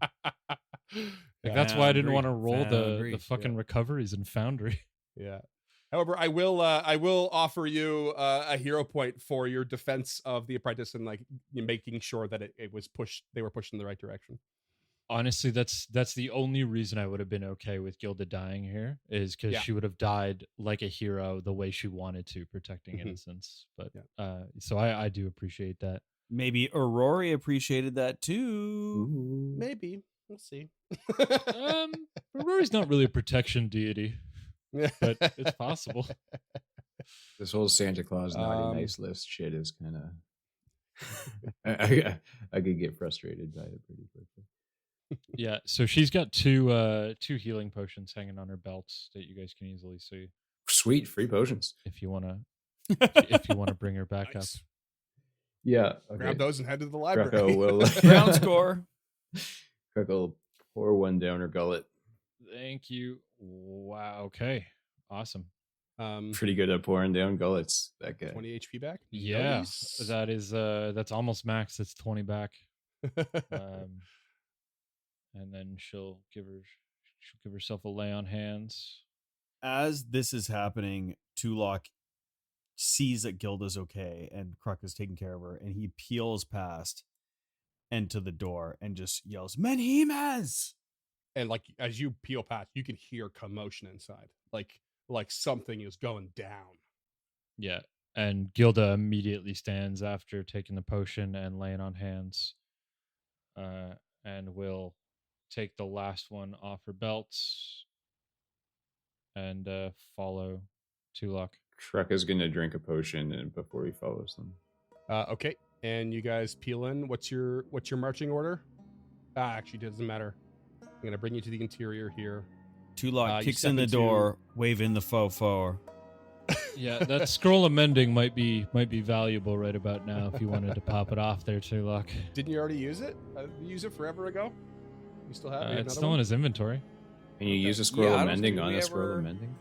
Like, that's why I didn't Foundry. want to roll the Foundry. fucking recoveries in Foundry. Yeah. However, I will offer you a hero point for your defense of the apprentice and like making sure that it was pushed. They were pushed in the right direction. Honestly, that's the only reason I would have been okay with Gilda dying here, is because Yeah. she would have died like a hero the way she wanted to, protecting Mhm. innocence. But Yeah. so I do appreciate that. Maybe Aurori appreciated that too. Ooh. Maybe. We'll see. Rory's not really a protection deity, but it's possible. This whole Santa Claus naughty nice list shit is kind of. I could get frustrated by it pretty quickly. Yeah, so she's got two healing potions hanging on her belt that you guys can easily see Sweet free potions. if you want to bring her back Nice. up. Yeah. Okay. Grab those and head to the library. Greco will Ground score. Greco will pour one down her gullet. Thank you. Wow. Okay. Awesome. Pretty good at pouring down gullets. That guy. 20 HP back. Yeah, Nice. that is that's almost max. It's 20 back. And then she'll give herself a lay on hands. As this is happening, Tulok sees that Gilda's okay and Kruk is taking care of her, and he peels past and to the door and just yells, "Menhimes!" And like as you peel past, you can hear commotion inside. Like something is going down. Yeah, and Gilda immediately stands after taking the potion and laying on hands, and will take the last one off her belts and follow Tulok. Shrek is gonna drink a potion and before he follows them. Okay. And you guys peel in. What's your marching order? Actually, it doesn't matter. I'm gonna bring you to the interior here. Tulok You kicks step in the into- door, waving the fofo. Yeah, that scroll of mending might be valuable right about now if you wanted to pop it off there, Tulok. Didn't you already use it? You used it forever ago. You still have it? It's Another still in one? his inventory. Can you Okay. use a scroll Yeah, I of don't mending think on we a scroll ever- of mending?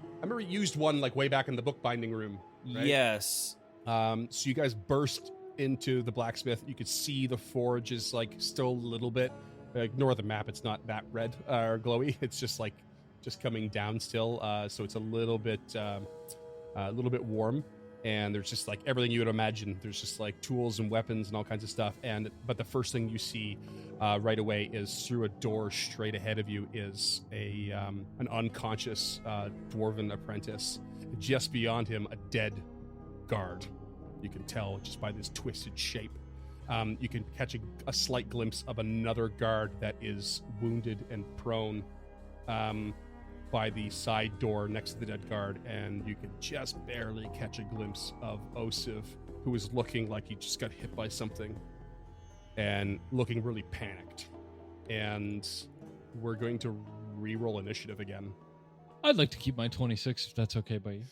I remember you used one like way back in the bookbinding room. Right? Yes. So you guys burst into the blacksmith. You could see the forge is like still a little bit. Ignore the map; it's not that red or glowy. It's just coming down still. So it's a little bit warm. And there's just like everything you would imagine. There's just like tools and weapons and all kinds of stuff. But the first thing you see right away is through a door straight ahead of you is an unconscious dwarven apprentice. Just beyond him, a dead guard. You can tell just by this twisted shape. You can catch a slight glimpse of another guard that is wounded and prone by the side door next to the dead guard, and you can just barely catch a glimpse of Osiv, who is looking like he just got hit by something and looking really panicked. And we're going to re-roll initiative again. I'd like to keep my 26 if that's okay by you.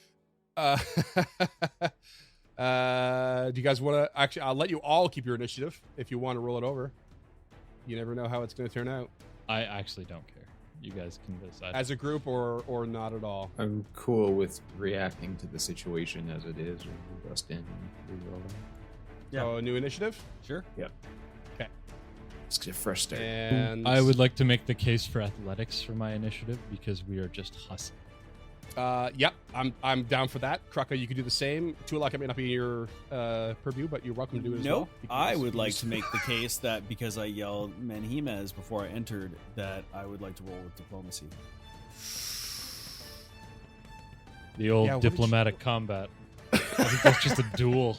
Do you guys want to actually? I'll let you all keep your initiative if you want to roll it over. You never know how it's going to turn out I actually don't care. You guys can decide. as a group or not at all. I'm cool with reacting to the situation as it is, or we bust in and reroll them. Yeah. So a new initiative, Sure. Let's get a fresh start. and I would like to make the case for athletics for my initiative because we are just hustling. Yep, I'm down for that. Kraka, you could do the same. Tulak, it may not be your purview, but you're welcome to do it as well. Nope. I would like to make the case that because I yelled Menhimes before I entered, that I would like to roll with diplomacy. The old Yeah, what did diplomatic combat. I think that's just a duel.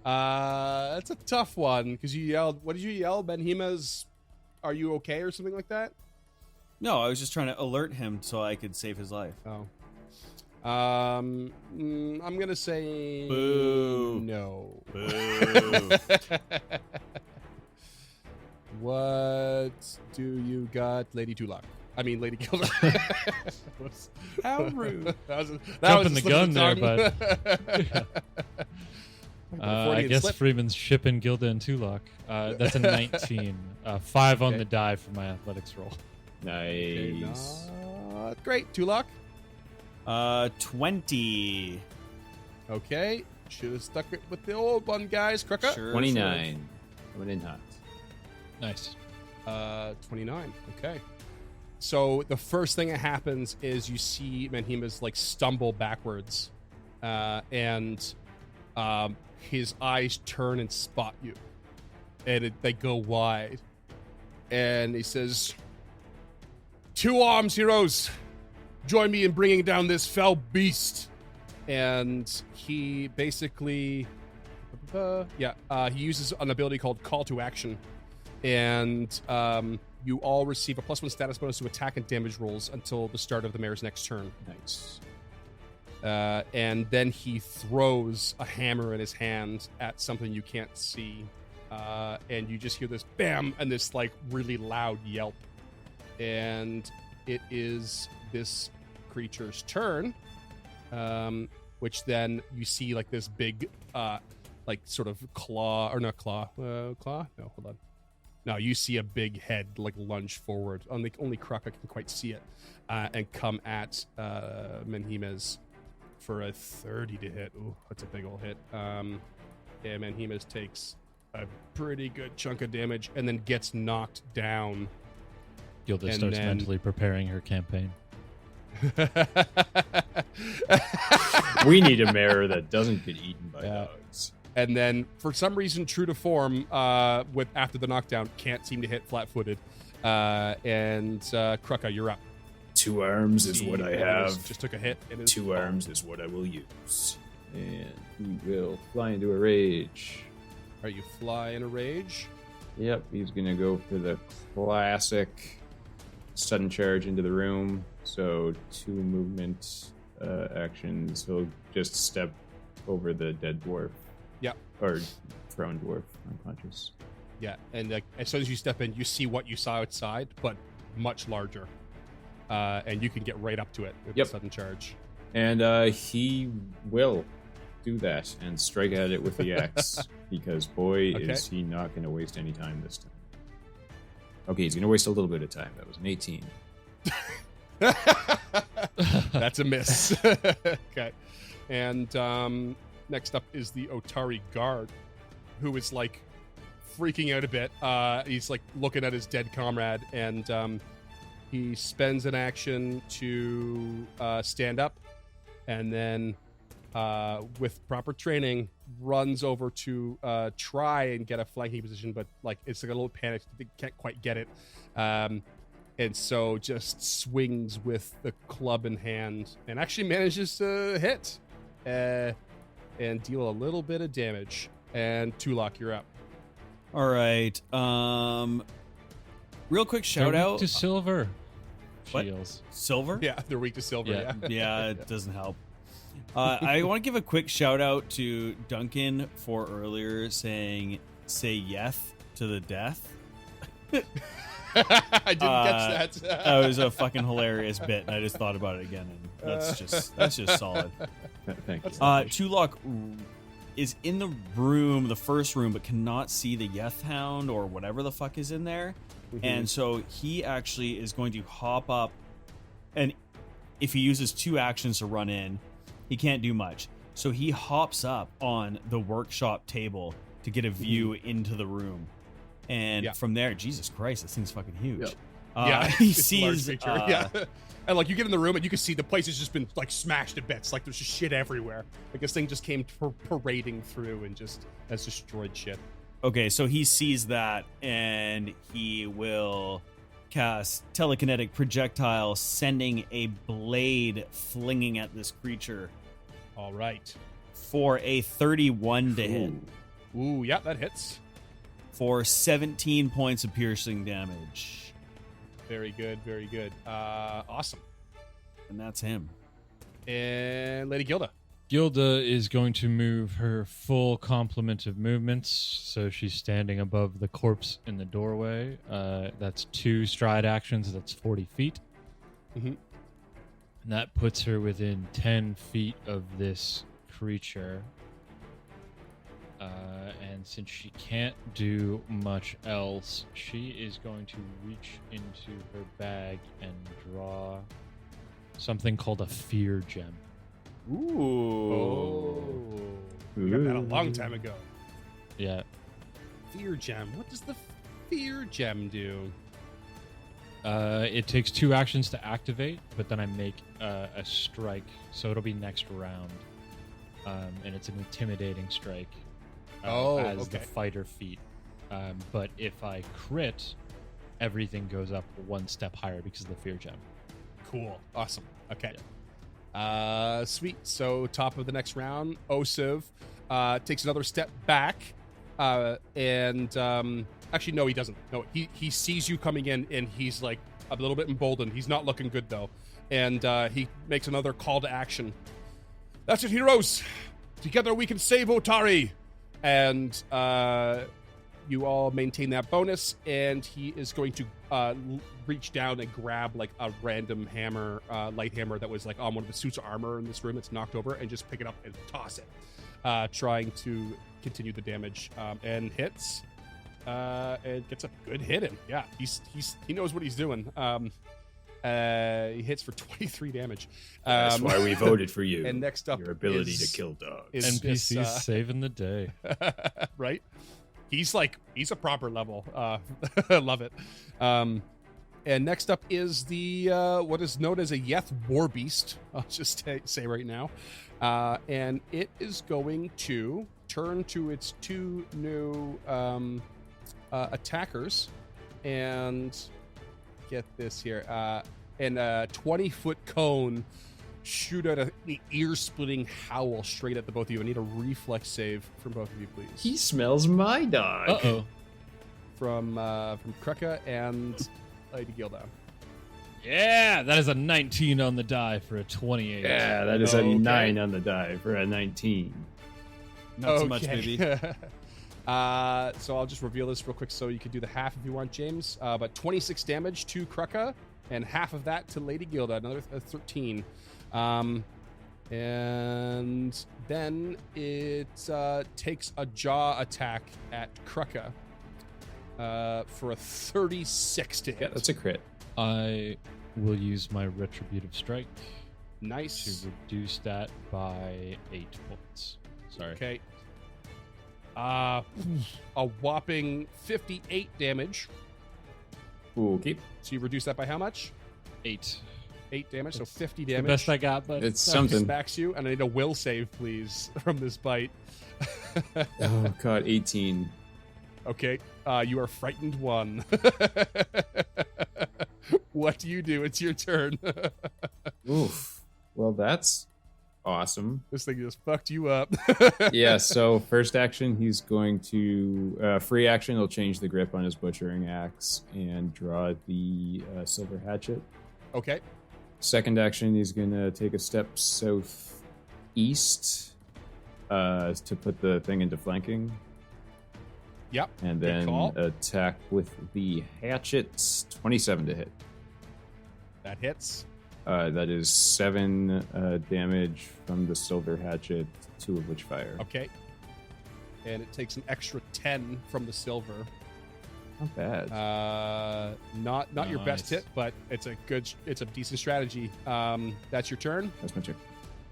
That's a tough one because you yelled. What did you yell? Benhima's, "Are you okay?" or something like that. No, I was just trying to alert him so I could save his life. Oh. I'm gonna say Boo. no. Boo. What do you got, Lady Tulak? I mean, Lady Gilda. How rude. Jumping the gun there, bud. I guess Freeman's shipping Gilda and Tulok. That's a 19. 5 on Okay. the die for my athletics roll. Nice. Not great, Tulak. 20. Okay, should have stuck it with the old one, guys. Kraka. Sure. 29. Coming in hot. Nice. 29. Okay. So the first thing that happens is you see Menhima's like stumble backwards, and his eyes turn and spot you, and they go wide, and he says, "Two arms, heroes. Join me in bringing down this fell beast." And he basically, he uses an ability called Call to Action. And you all receive a +1 status bonus to attack and damage rolls until the start of the mayor's next turn. Nice. And then he throws a hammer in his hand at something you can't see. And you just hear this bam and this like really loud yelp. And it is this creature's turn, which then you see like this big like sort of claw, or not claw, claw? No, hold on. No, you see a big head like lunge forward. Only Kraka can quite see it, and come at Menhimes for a 30 to hit. Ooh, that's a big old hit. And Menhimes takes a pretty good chunk of damage and then gets knocked down. Gilda And starts then- mentally preparing her campaign. We need a mayor that doesn't get eaten by Yeah. dogs. And then, for some reason, true to form, with after the knockdown, can't seem to hit flat-footed. And Kraka, you're up. 2 arms is what I have. Just took a hit. And is 2 arms is what I will use. And he will fly into a rage. Are you fly in a rage? Yep, he's gonna go for the classic sudden charge into the room. So 2 movement actions. He'll just step over the dead dwarf. Yep. Or prone dwarf, unconscious. Yeah, and as soon as you step in, you see what you saw outside, but much larger. And you can get right up to it with Yep. a sudden charge. And he will do that and strike at it with the axe. Because boy, Okay. is he not going to waste any time this time. Okay, he's going to waste a little bit of time. That was an 18. That's a miss. Okay. And next up is the Otari guard, who is like freaking out a bit. He's like looking at his dead comrade, and he spends an action to stand up, and then with proper training runs over to try and get a flanking position, but like it's like a little panicked. They can't quite get it. And so just swings with the club in hand and actually manages to hit and deal a little bit of damage. And Tulok, you're up. All right. Real quick shout They're out weak to silver. What? Shields. Silver. Yeah, they're weak to silver. Yeah. Yeah. Yeah, it doesn't help. I want to give a quick shout out to Duncan for earlier saying "say yeth" to the death. I didn't catch that. That was a fucking hilarious bit, and I just thought about it again, and that's just solid. Thank you. Tulok is in the room, the first room, but cannot see the Yeth Hound or whatever the fuck is in there. And so he actually is going to hop up, and if he uses 2 actions to run in, he can't do much. So he hops up on the workshop table to get a view into the room. And from there, Jesus Christ, this thing's fucking huge. Yep. Yeah, he it's a large sees creature. Yeah. And like you get in the room and you can see the place has just been like smashed to bits. Like there's just shit everywhere. Like this thing just came parading through and just has destroyed shit. Okay, so he sees that and he will cast telekinetic projectile, sending a blade flinging at this creature All right. for a 31 to hit Ooh, yeah, that hits. for 17 points of piercing damage. Very good, very good. Awesome. And that's him. And Lady Gilda. Gilda is going to move her full complement of movements, so she's standing above the corpse in the doorway. That's 2 stride actions. That's 40 feet. Mm-hmm. And that puts her within 10 feet of this creature. And since she can't do much else, she is going to reach into her bag and draw something called a fear gem. Ooh. Oh. We got that a long time ago. Yeah. Fear gem. What does the fear gem do? It takes 2 actions to activate, but then I make a strike, so it'll be next round. And it's an intimidating strike as the okay. fighter feat. But if I crit, everything goes up one step higher because of the fear gem. Cool. Awesome. Okay. Sweet. So top of the next round, Osiv takes another step back. Actually, no, he doesn't. No, he sees you coming in, and he's like a little bit emboldened. He's not looking good, though. And he makes another call to action. That's it, heroes. Together we can save Otari. And you all maintain that bonus, and he is going to reach down and grab like a random hammer, light hammer that was like on one of the suits of armor in this room that's knocked over, and just pick it up and toss it, trying to continue the damage, and hits, and gets a good hit in. Yeah, he knows what he's doing. He hits for 23 damage. That's why we voted for you. And next up, your ability to kill dogs. NPCs saving the day. Right? He's a proper level. Love it. And next up is the what is known as a Yeth War Beast. I'll just say right now. And it is going to turn to its two new attackers and get this here. And a 20-foot cone shoot out an ear-splitting howl straight at the both of you. I need a reflex save from both of you, please. He smells my dog. Uh-oh. From Kruka and Lady Gilda. Yeah, that is a 19 on the die for a 28. Yeah, that is a Okay. 9 on the die for a 19. Not so much, baby. So I'll just reveal this real quick so you can do the half if you want, James. But 26 damage to Kruka, and half of that to Lady Gilda, another 13. And then it takes a jaw attack at Kruka for a 36 to hit. Yeah, that's a crit. I will use my Retributive Strike Nice. to reduce that by 8 points. Sorry. Okay. A whopping 58 damage. Okay. So you reduce that by how much? 8. 8 damage, so 50 The damage. best I got, but It's That something. smacks you, and I need a will save, please, from this bite. Oh, God, 18. Okay, you are frightened one. What do you do? It's your turn. Oof. Well, that's awesome. This thing just fucked you up. Yeah, so first action, he's going to... free action, he'll change the grip on his butchering axe and draw the silver hatchet. Okay. Second action, he's going to take a step southeast to put the thing into flanking. Yep. And good then call. attack with the hatchet. 27 to hit. That hits. That is 7 damage from the silver hatchet, 2 of which fire. Okay. And it takes an extra 10 from the silver. Not bad. Not your best Nice. hit, but it's a decent strategy. That's your turn. That's my turn.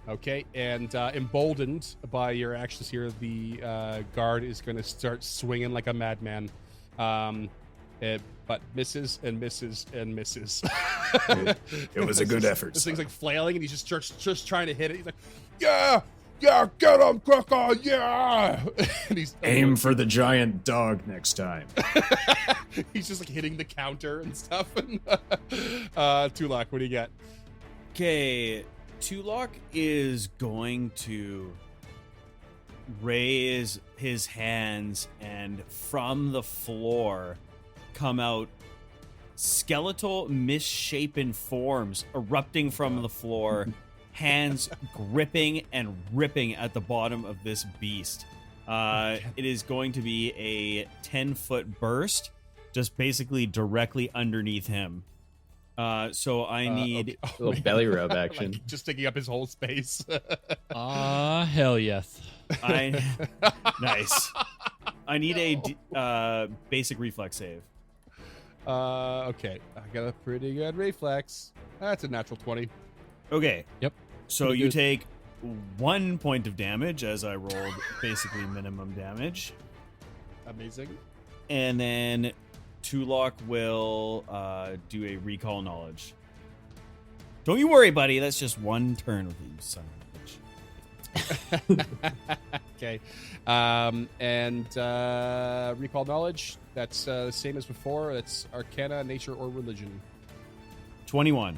Okay, and emboldened by your actions here, the guard is going to start swinging like a madman, but misses and misses and misses. It was a good effort, This thing's son. like flailing, and he just starts trying to hit it. He's like, "Yeah, yeah, get him, Kruka, yeah!" And he's Aim for the giant dog next time. he's just like hitting the counter and stuff. Tulak, what do you got? Okay, Tulok is going to raise his hands, and from the floor come out skeletal, misshapen forms erupting from the floor, hands gripping and ripping at the bottom of this beast. It is going to be a 10-foot burst, just basically directly underneath him. So I need... Okay. Oh, Little man. belly rub action. Like, just taking up his whole space. Hell yes. Nice. I need a basic reflex save. Okay, I got a pretty good reflex. That's a natural 20. Okay. Yep. So Pretty you good. take 1 point of damage, as I rolled basically minimum damage. Amazing. And then Tulok will do a recall knowledge. Don't you worry, buddy. That's just 1 turn with you, son of a bitch. Okay. And recall knowledge. That's the same as before. That's Arcana, Nature, or Religion. 21.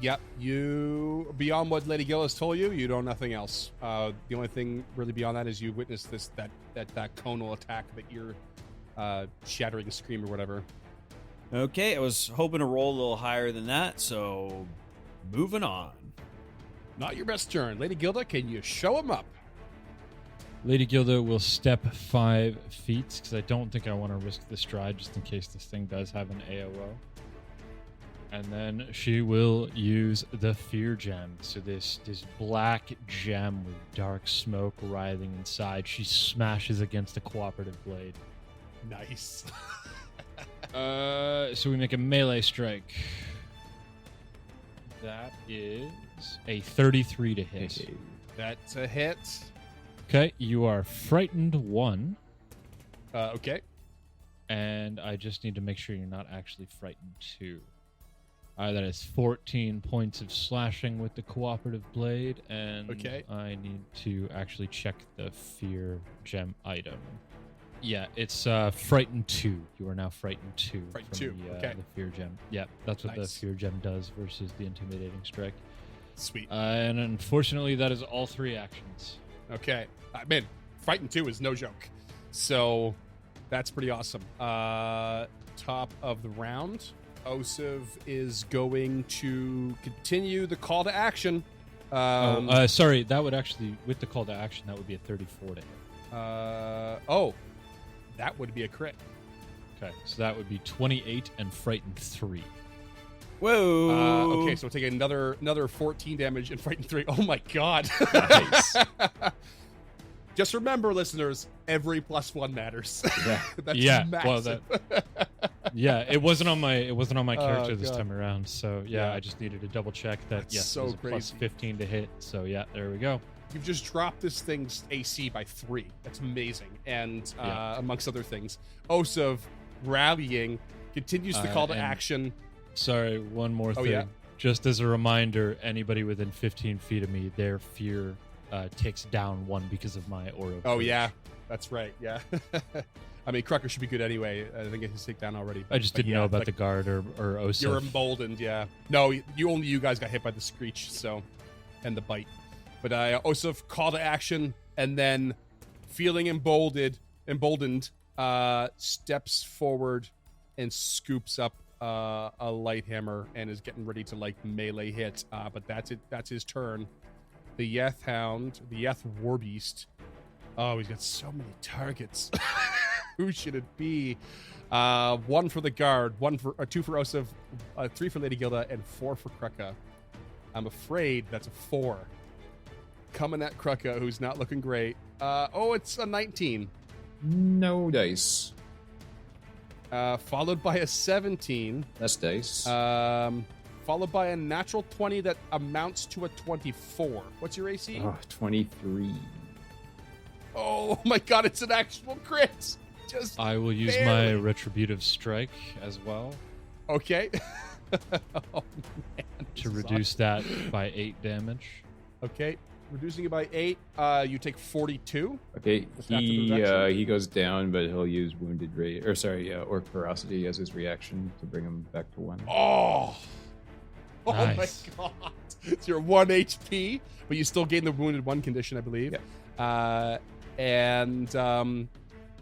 Yep. You beyond what Lady Gillis told you, you know nothing else. The only thing really beyond that is you witnessed that conal attack that you're shattering scream or whatever. Okay, I was hoping to roll a little higher than that, so moving on. Not your best turn, Lady Gilda. Can you show him up? Lady Gilda will step 5 feet because I don't think I want to risk the stride just in case this thing does have an AOO. And then she will use the Fear Gem. So this black gem with dark smoke writhing inside. She smashes against a cooperative blade. Nice. So we make a melee strike. That is a 33 to hit. That's a hit. Okay, you are frightened 1. Okay. And I just need to make sure you're not actually frightened 2. That is 14 points of slashing with the cooperative blade, and okay. I need to actually check the fear gem item. Yeah, it's frightened 2. You are now frightened 2. Frightened from 2, the, okay. the fear gem. Yeah, that's what Nice. the fear gem does versus the intimidating strike. Sweet. And unfortunately, that is all 3 actions. Okay. Man, Frightened 2 is no joke. So that's pretty awesome. Top of the round. Osiv is going to continue the call to action. Sorry, that would actually, with the call to action, that would be a 34 to hit. That would be a crit. Okay, so that would be 28 and frightened 3. Whoa. Okay, so we'll take another 14 damage and frightened 3. Oh my god. Nice. Just remember, listeners, every +1 matters. Yeah. That's Yeah, massive. well, yeah, it wasn't on my character this God. time around. So yeah, Yeah. I just needed to double check that. That's Yes, so it was a plus crazy. 15 to hit. So yeah, there we go. You've just dropped this thing's AC by 3. That's amazing. And Yeah. amongst other things, Osiv rallying continues the call to and- action. Sorry, one more thing. yeah. Just as a reminder, anybody within 15 feet of me, their fear takes down 1 because of my aura. of Oh courage. yeah, that's right. Yeah. I mean, Crucker should be good anyway. I think it's take down already. I just But didn't yeah, know about like, the guard or Osif. You're emboldened, yeah. No, you guys got hit by the screech, so, and the bite. But Osif call to action, and then feeling emboldened, steps forward and scoops up a light hammer and is getting ready to like melee hit. But that's it. That's his turn. The Yeth Hound, the Yeth Warbeast. Oh, he's got so many targets. Who should it be? 1 for the guard, 2 for Osif, 3 for Lady Gilda, and 4 for Kruka. I'm afraid that's a 4. Coming at Kruka, who's not looking great. It's a 19. No dice. Followed by a 17. That's dice. Followed by a natural 20 that amounts to a 24. What's your AC? 23. Oh my god, it's an actual crit. Just I will use barely. my retributive strike as well Okay. Oh, man, this to is reduce that by 8 damage. awesome. Okay. Reducing it by 8, you take 42. Okay, After the reaction? he goes down, but he'll use wounded rage, or ferocity as his reaction to bring him back to 1. Oh Nice. my god. So you're 1 HP, but you still gain the wounded 1 condition, I believe. Yeah.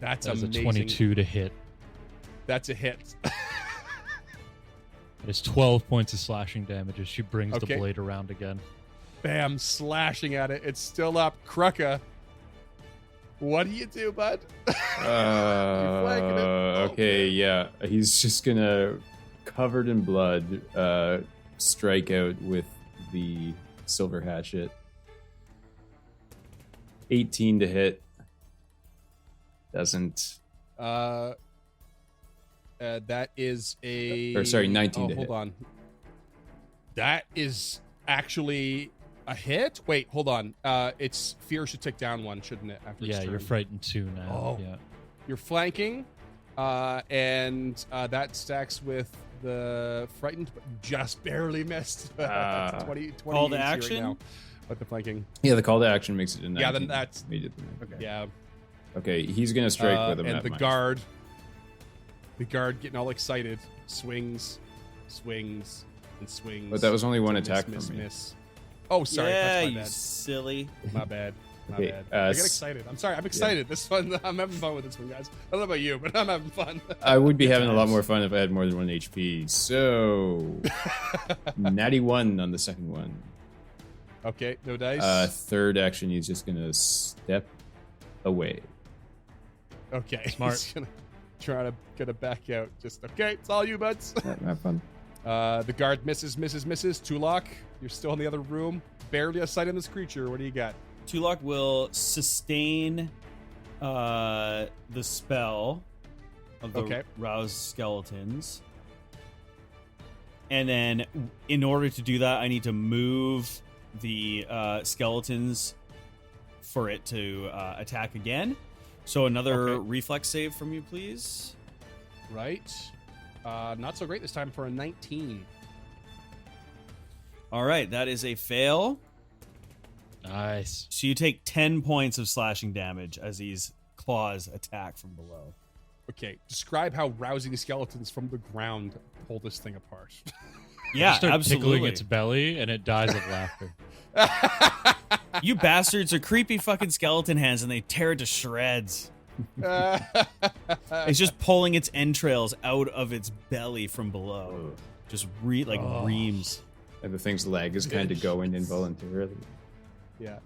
That's That's amazing. a 22 to hit. That's a hit. It is 12 points of slashing damage as she brings Okay. the blade around again. Bam, slashing at it. It's still up. Kruka, what do you do, bud? flanking it. Oh, Okay, yeah. He's just gonna, covered in blood, strike out with the silver hatchet. 18 to hit. Doesn't. That is a. Or, sorry, 19 to hold hit. on. That is actually a hit. Wait, hold on. It's fear should tick down 1, shouldn't it? After its Yeah, you're turn? frightened 2 now. Oh. Yeah. You're flanking, and that stacks with the frightened, but just barely missed. 20 Call to AC action? Right With the flanking. Yeah, the call to action makes it a 19. Yeah, then that's immediately. okay. Yeah. Okay, he's gonna strike with him. And at the minus. the guard getting all excited, swings, and swings. But that was only one Miss, attack miss, from me. miss. Oh, sorry. Yeah, That's my you bad. silly. My bad. My Okay, bad. I get excited. I'm sorry. I'm excited. This one, I'm having fun with this one, guys. I don't know about you, but I'm having fun. I would be having a lot times. more fun if I had more than 1 HP. So, natty 1 on the second one. Okay, no dice. Third action, he's just gonna step away. Okay, Smart. He's gonna back out. Just okay. It's all you, buds. Have fun. The guard misses. Tulok, you're still in the other room. Barely a sight on this creature. What do you got? Tulok will sustain the spell of the roused skeletons. And then in order to do that, I need to move the skeletons for it to attack again. So another reflex save from you, please. Right. Not so great this time for a 19. All right, that is a fail. Nice. So you take 10 points of slashing damage as these claws attack from below. Okay, describe how rousing the skeletons from the ground pull this thing apart. Yeah, You start absolutely. tickling its belly, and it dies of laughter. You bastards are creepy fucking skeleton hands, and they tear it to shreds. It's just pulling its entrails out of its belly from below. Just reams. And the thing's leg is kind of going involuntarily. Yeah.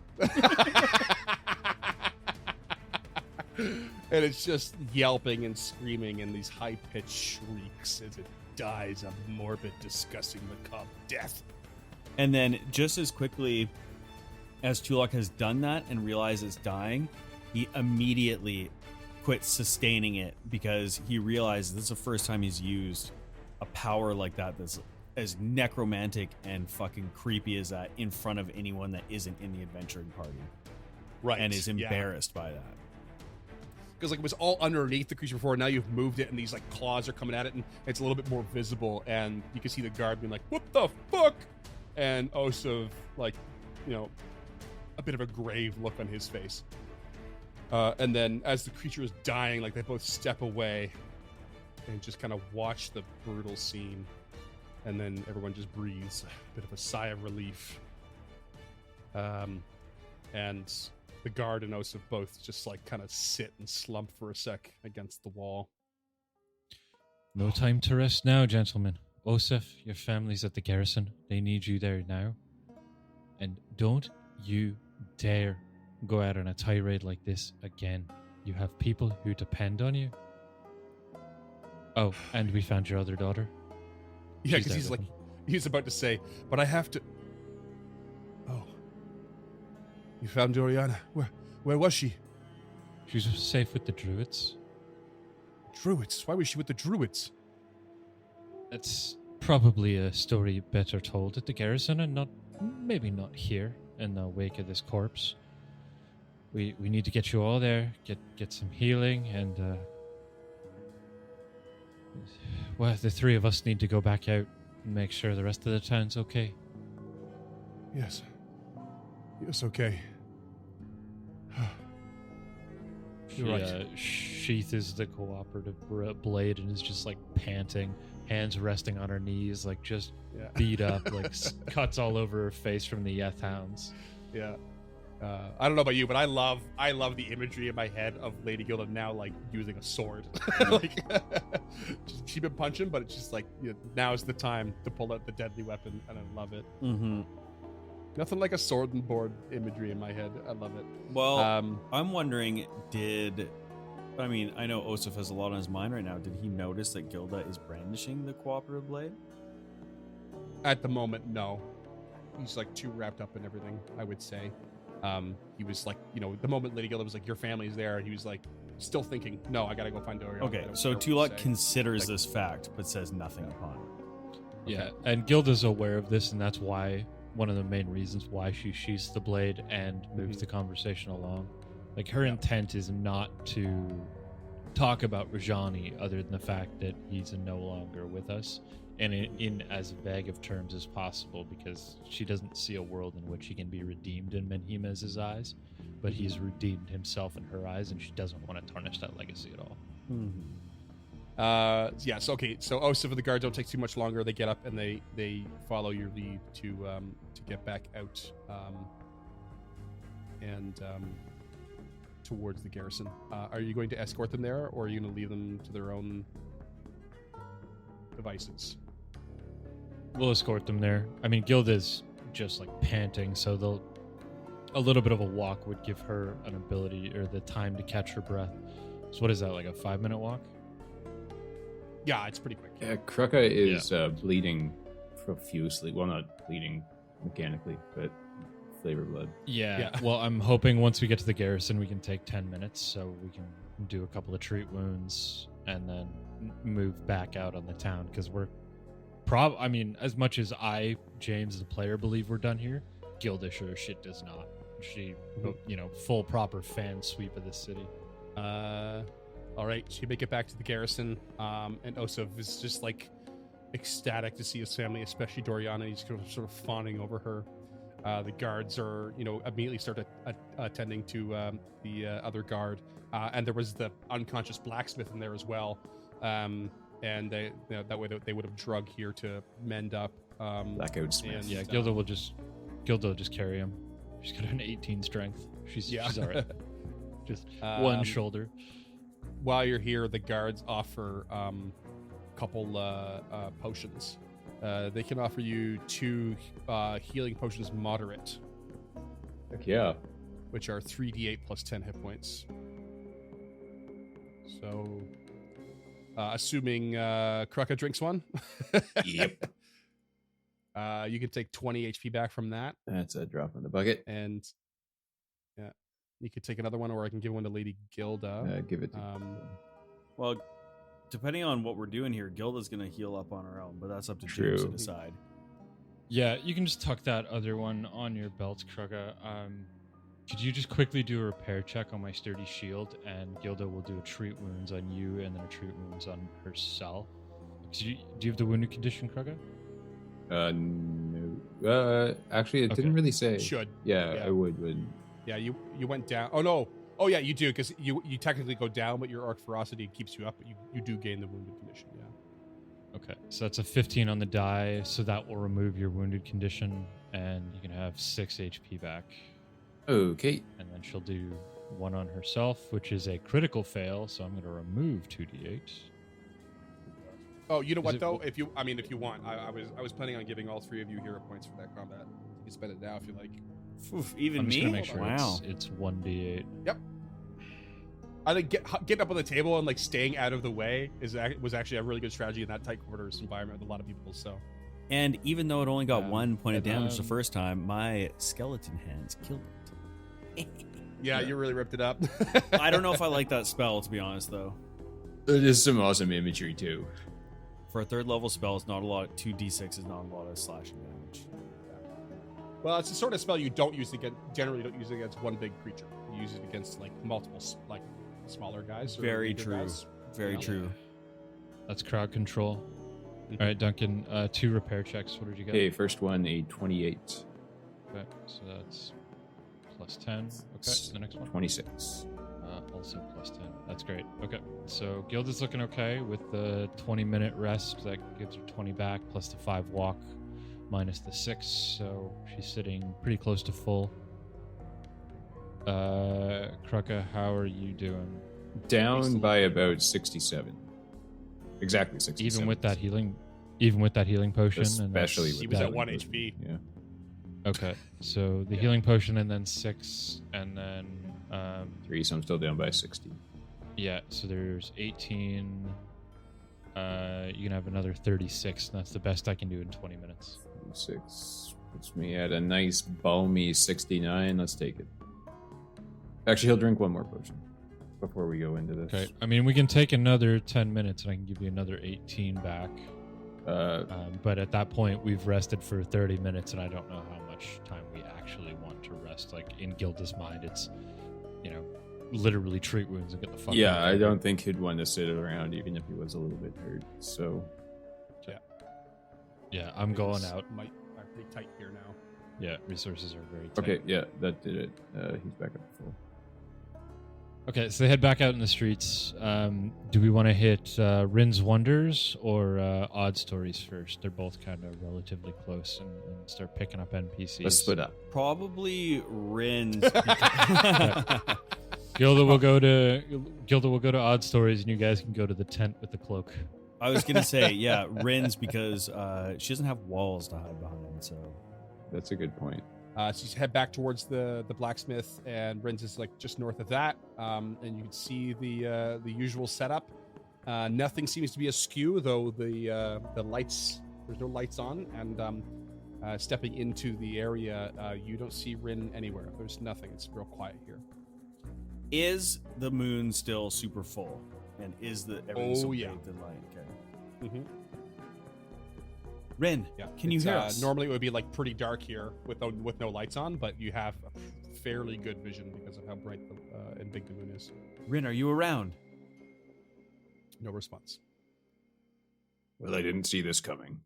And it's just yelping and screaming in these high-pitched shrieks as it dies a morbid, disgusting, macabre death. And then just as quickly as Tulok has done that and realizes it's dying, he immediately quits sustaining it because he realizes this is the first time he's used a power like that that's as necromantic and fucking creepy as that in front of anyone that isn't in the adventuring party. Right. And is embarrassed by that. Because like it was all underneath the creature before, now you've moved it, and these like claws are coming at it, and it's a little bit more visible, and you can see the guard being like, "What the fuck?" And Osov, like, you know, a bit of a grave look on his face. And then as the creature is dying, like they both step away and just kind of watch the brutal scene. And then everyone just breathes a bit of a sigh of relief. And the guard and Osov both just like kind of sit and slump for a sec against the wall. No time to rest now, gentlemen. Osef, your family's at the garrison. They need you there now. And don't you dare go out on a tirade like this again. You have people who depend on you. Oh, and we found your other daughter. Yeah, She's because there he's with like, them. he's about to say, but I have to. Oh, you found Doriana. Where was she? She was safe with the druids. Druids. Why was she with the druids? It's probably a story better told at the garrison and maybe not here in the wake of this corpse. We need to get you all there, get some healing, and well, the three of us need to go back out and make sure the rest of the town's okay. Yes. Yes, okay. She You're right. sheathes the cooperative blade and is just like panting, hands resting on her knees, like just Yeah. beat up, like cuts all over her face from the Yeth hounds. Yeah. I don't know about you, but I love the imagery in my head of Lady Gilda now like using a sword. Like she's been punching, but it's just like, you know, now is the time to pull out the deadly weapon, and I love it. Mm-hmm. Nothing like a sword and board imagery in my head. I love it. Well, I'm wondering, I know Osif has a lot on his mind right now. Did he notice that Gilda is brandishing the cooperative blade? At the moment, no. He's like too wrapped up in everything, I would say. He was like, you know, the moment Lady Gilda was like, your family's there, and he was like, still thinking, no, I gotta go find Doriana. Okay, so Tulok considers this fact, but says nothing upon it. Yeah, and Gilda's aware of this, and that's why one of the main reasons why she sheaths the blade and moves the conversation along. Like her intent is not to talk about Rajani other than the fact that he's no longer with us. and in as vague of terms as possible, because she doesn't see a world in which he can be redeemed in Menhimez's eyes, but he's redeemed himself in her eyes, and she doesn't want to tarnish that legacy at all. Yes. Okay. So Osif and the guard don't take too much longer. They get up and they follow your lead to get back out and towards the garrison. Are you going to escort them there, or are you going to leave them to their own devices? We'll escort them there. I mean, Gilda's just like panting, so a little bit of a walk would give her an ability or the time to catch her breath. So what is that, like a 5-minute walk? Yeah, it's pretty quick. Yeah, Kruka is bleeding profusely. Well, not bleeding mechanically, but flavor blood. Yeah. Well, I'm hoping once we get to the garrison, we can take 10 minutes so we can do a couple of treat wounds and then move back out on the town, because we're I mean, as much as I, James, the player, believe we're done here, Gilda sure as shit does not. She, full proper fan sweep of the city. All right, so you make it back to the garrison, and Osif is just like ecstatic to see his family, especially Doriana. He's sort of fawning over her. The guards are, immediately start attending to the other guard, and there was the unconscious blacksmith in there as well. And they, that way they would have drug here to mend up. Blackout Smith. Yeah, Gilda will just carry him. She's got an 18 strength. She's all right. Just one shoulder. While you're here, the guards offer a couple potions. They can offer you 2 healing potions moderate. Heck yeah. Which are 3d8 plus 10 hit points. So, assuming Kruka drinks one. Yep. You can take 20 HP back from that. That's a drop in the bucket. And yeah, you could take another one, or I can give one to Lady Gilda. Give it to Well, depending on what we're doing here, Gilda's going to heal up on her own, but that's up to True. James to decide. Yeah, you can just tuck that other one on your belt, Kruka. Could you just quickly do a repair check on my sturdy shield, and Gilda will do a treat wounds on you and then a treat wounds on herself. Do you have the wounded condition, Kruka? No. Actually, it didn't really say. Should. Yeah, I would. Yeah, you went down. Oh, no. Oh, yeah, you do, because you technically go down, but your arc ferocity keeps you up, but you do gain the wounded condition, yeah. Okay, so that's a 15 on the die, so that will remove your wounded condition, and you can have 6 HP back. Okay. And then she'll do 1 on herself, which is a critical fail, so I'm going to remove 2d8. Oh, you know what though? If you want, I was planning on giving all 3 of you hero points for that combat. You can spend it now if you like. Oof, even I'm just me? gonna make sure Wow. it's 1d8. Yep. I think getting up on the table and like staying out of the way was actually a really good strategy in that tight quarters environment with a lot of people. So. And even though it only got 1 point of And, damage the first time, my skeleton hands killed it. Yeah, you really ripped it up. I don't know if I like that spell, to be honest, though. It is some awesome imagery too. For a 3rd level spell, it's not a lot. 2d6 is not a lot of slashing damage. Well, it's the sort of spell you don't use generally don't use it against one big creature. You use it against like multiple like smaller guys. Or Very bigger true. guys. Very true. That's crowd control. All right, Duncan, 2 repair checks. What did you get? Okay, first one, a 28. Okay, so that's plus 10. Okay, the next one? 26. Also plus 10. That's great. Okay, so Gilda's looking okay with the 20-minute rest. That gives her 20 back, plus the 5 walk, minus the 6. So she's sitting pretty close to full. Kruka, how are you doing? Down by about 67. Exactly 67. Even with that healing potion? Especially with He was that at 1 one. HP. Yeah. Okay, so the healing potion and then 6, and then 3, so I'm still down by 60. yeah, so there's 18. You can have another 36, and that's the best I can do in 20 minutes. 36 puts me at a nice balmy 69. Let's take it. Actually, he'll drink 1 more potion before we go into this. Okay, I mean, we can take another 10 minutes, and I can give you another 18 back. But at that point, we've rested for 30 minutes, and I don't know how much time we actually want to rest. Like, in Gilda's mind, it's, literally treat wounds and get the fuck out Yeah, of I here. don't think he'd want to sit around even if he was a little bit hurt. So, Yeah. Yeah, I'm going Things out. are pretty tight here now. Yeah, resources are very tight. Okay, yeah, that did it. He's back up to full. Okay, so they head back out in the streets. Do we want to hit Rin's Wonders or Odd Stories first? They're both kind of relatively close, and start picking up NPCs. Let's split up. Probably Rin's. Gilda will go to Odd Stories, and you guys can go to the tent with the cloak. I was gonna say, yeah, Rin's because she doesn't have walls to hide behind, so That's a good point. So you head back towards the blacksmith, and Ren's is like just north of that, and you can see the usual setup. Nothing seems to be askew, though the lights, there's no lights on, and stepping into the area, you don't see Rin anywhere. There's nothing. It's real quiet here. is the moon still super full? And is the everything so yeah. bathed in light? Okay. Mm-hmm. Rin, Yeah. can you hear us? Normally it would be like pretty dark here with no lights on, but you have a fairly good vision because of how bright and big the moon is. Rin, are you around? No response. Well, I didn't see this coming.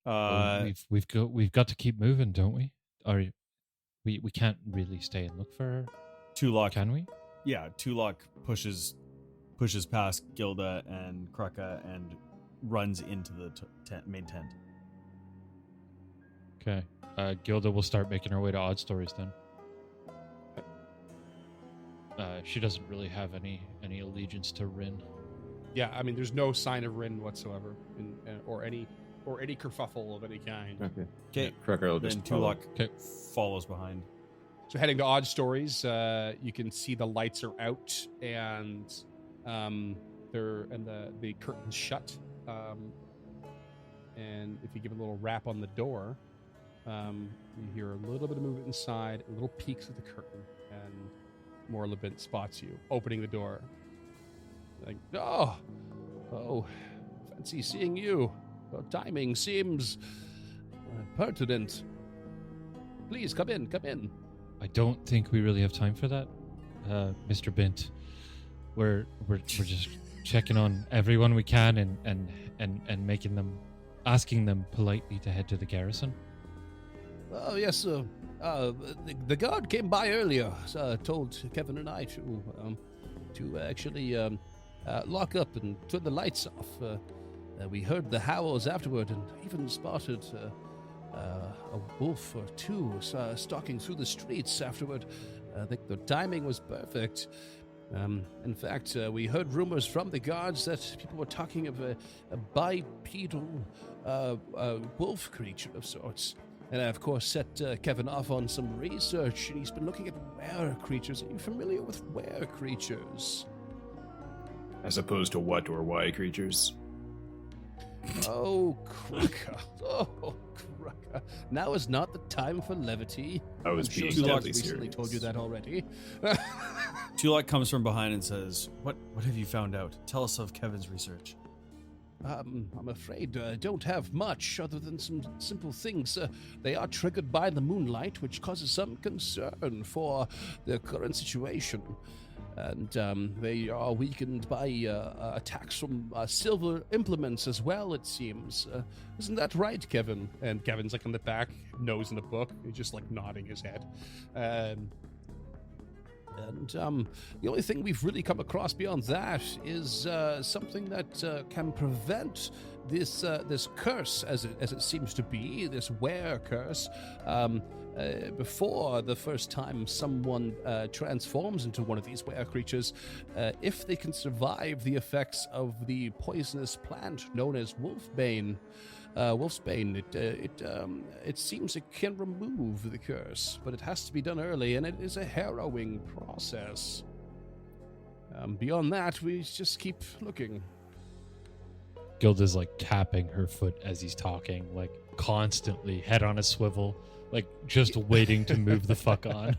We've got to keep moving, don't we? Or we can't really stay and look for her, Tulok, can we? yeah, Tulok pushes past Gilda and Krucka and runs into the main tent. Okay. Gilda will start making her way to Odd Stories then. She doesn't really have any allegiance to Rin. Yeah, I mean, there's no sign of Rin whatsoever, or any kerfuffle of any kind. Okay. Okay, Cracker will then just follow. Tulok follows behind. So heading to Odd Stories, you can see the lights are out and the curtains shut. And if you give a little rap on the door, you hear a little bit of movement inside, a little peeks of the curtain, and Morlabent spots you, opening the door. Like, oh, fancy seeing you. Your timing seems pertinent. Please come in. I don't think we really have time for that, Mr. Bint. We're just checking on everyone we can and asking them politely to head to the garrison. Oh, yes, sir. The guard came by earlier, told Kevin and I to actually lock up and turn the lights off. We heard the howls afterward and even spotted a wolf or two stalking through the streets afterward. I think the timing was perfect. In fact, we heard rumors from the guards that people were talking of a bipedal wolf creature of sorts. And I, of course, set Kevin off on some research, and he's been looking at were creatures. Are you familiar with were creatures? As opposed to what or why creatures? Oh, Krucka. Oh, Krucka. Now is not the time for levity. I was I'm sure being Tulok deadly recently serious. told you that already. Tulok comes from behind and says, What have you found out? Tell us of Kevin's research. I'm afraid I don't have much other than some simple things. They are triggered by the moonlight, which causes some concern for the current situation. And they are weakened by attacks from silver implements as well, it seems. Isn't that right, Kevin? And Kevin's like in the back, nose in the book. He's just like nodding his head. And the only thing we've really come across beyond that is something that can prevent this curse, as it seems to be, this were curse. Before the first time someone transforms into one of these were creatures, if they can survive the effects of the poisonous plant known as wolfbane. Wolfsbane, it seems it can remove the curse, but it has to be done early, and it is a harrowing process. Beyond that, we just keep looking. Gilda's like tapping her foot as he's talking, like constantly, head on a swivel, like just waiting to move the fuck on.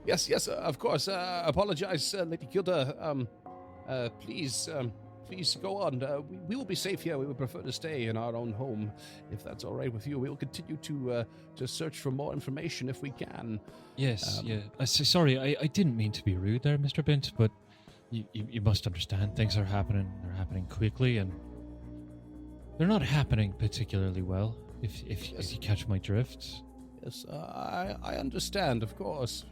Yes, of course. Apologize, Lady Gilda. Please go on. We will be safe here. We would prefer to stay in our own home, if that's all right with you. We will continue to search for more information if we can. Yes, yeah. Sorry, I didn't mean to be rude there, Mr. Bint, but you must understand things are happening. They're happening quickly, and They're not happening particularly well, if you catch my drift. Yes, I understand, of course.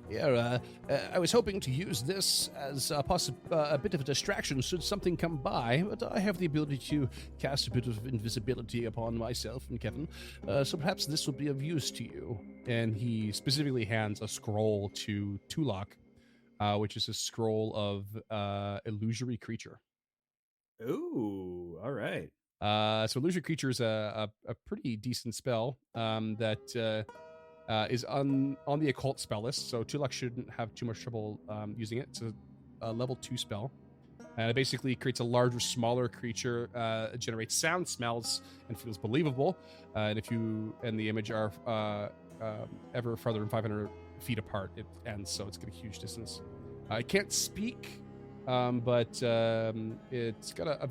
Here, I was hoping to use this as a bit of a distraction should something come by, but I have the ability to cast a bit of invisibility upon myself and Kevin, so perhaps this will be of use to you. And he specifically hands a scroll to Tulok, which is a scroll of illusory creature. Ooh, all right. So illusory creature is a pretty decent spell that is on the occult spell list. So Tulok shouldn't have too much trouble using it. It's a level 2 spell, and it basically creates a larger, smaller creature. It generates sound, smells, and feels believable. And if you and the image are ever farther than 500 feet apart, it ends. So it's got a huge distance. It can't speak. But it's got a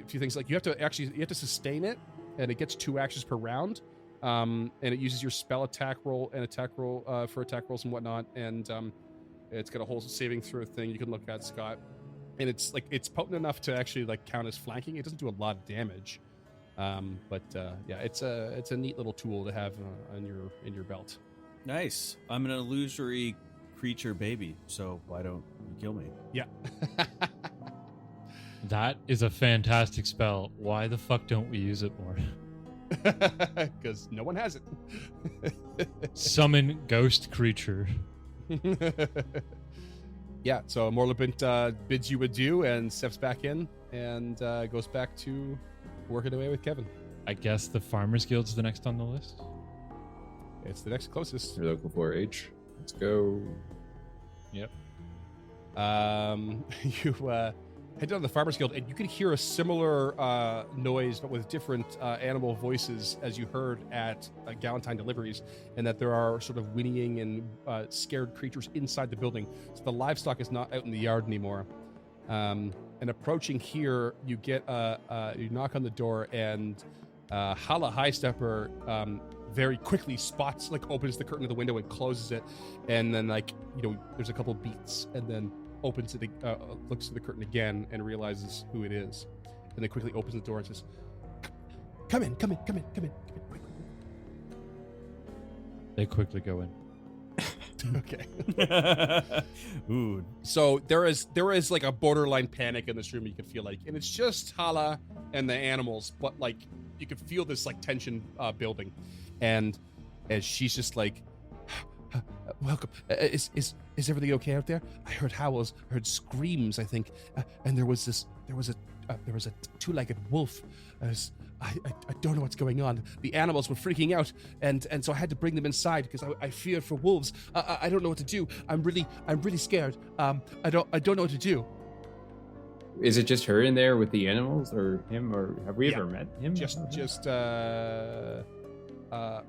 few things. Like you have to sustain it, and it gets 2 actions per round. And it uses your spell attack roll and attack roll for attack rolls and whatnot. And it's got a whole saving throw thing you can look at, Scott. And it's potent enough to actually like count as flanking. It doesn't do a lot of damage, but yeah, it's a neat little tool to have in your belt. Nice. I'm an illusory creature baby, so why don't you kill me? Yeah. That is a fantastic spell. Why the fuck don't we use it more? Because no one has it. Summon ghost creature. Yeah, so Morlabint bids you adieu and steps back in and goes back to working away with Kevin. I guess the Farmers Guild's the next on the list. It's the next closest. Your local 4-H. Let's go. Yep. You head down to the Farmers Guild, and you can hear a similar noise, but with different animal voices, as you heard at Galentine Deliveries, and that there are sort of whinnying and scared creatures inside the building. So the livestock is not out in the yard anymore. And approaching here, you get you knock on the door, and Hala Highstepper very quickly opens the curtain of the window and closes it, and then there's a couple beats, and then opens it, looks at the curtain again and realizes who it is, and then quickly opens the door and says, come in, quick. They quickly go in. Okay. Ooh. So there is like a borderline panic in this room, you can feel like, and it's just Hala and the animals, but like you can feel this like tension building, and as she's just like, welcome. Is everything okay out there? I heard howls, I heard screams, I think, and there was a two-legged wolf. I don't know what's going on. The animals were freaking out, and so I had to bring them inside because I feared for wolves. I don't know what to do. I'm really scared. I don't know what to do. Is it just her in there with the animals, or him, or have we ever met him?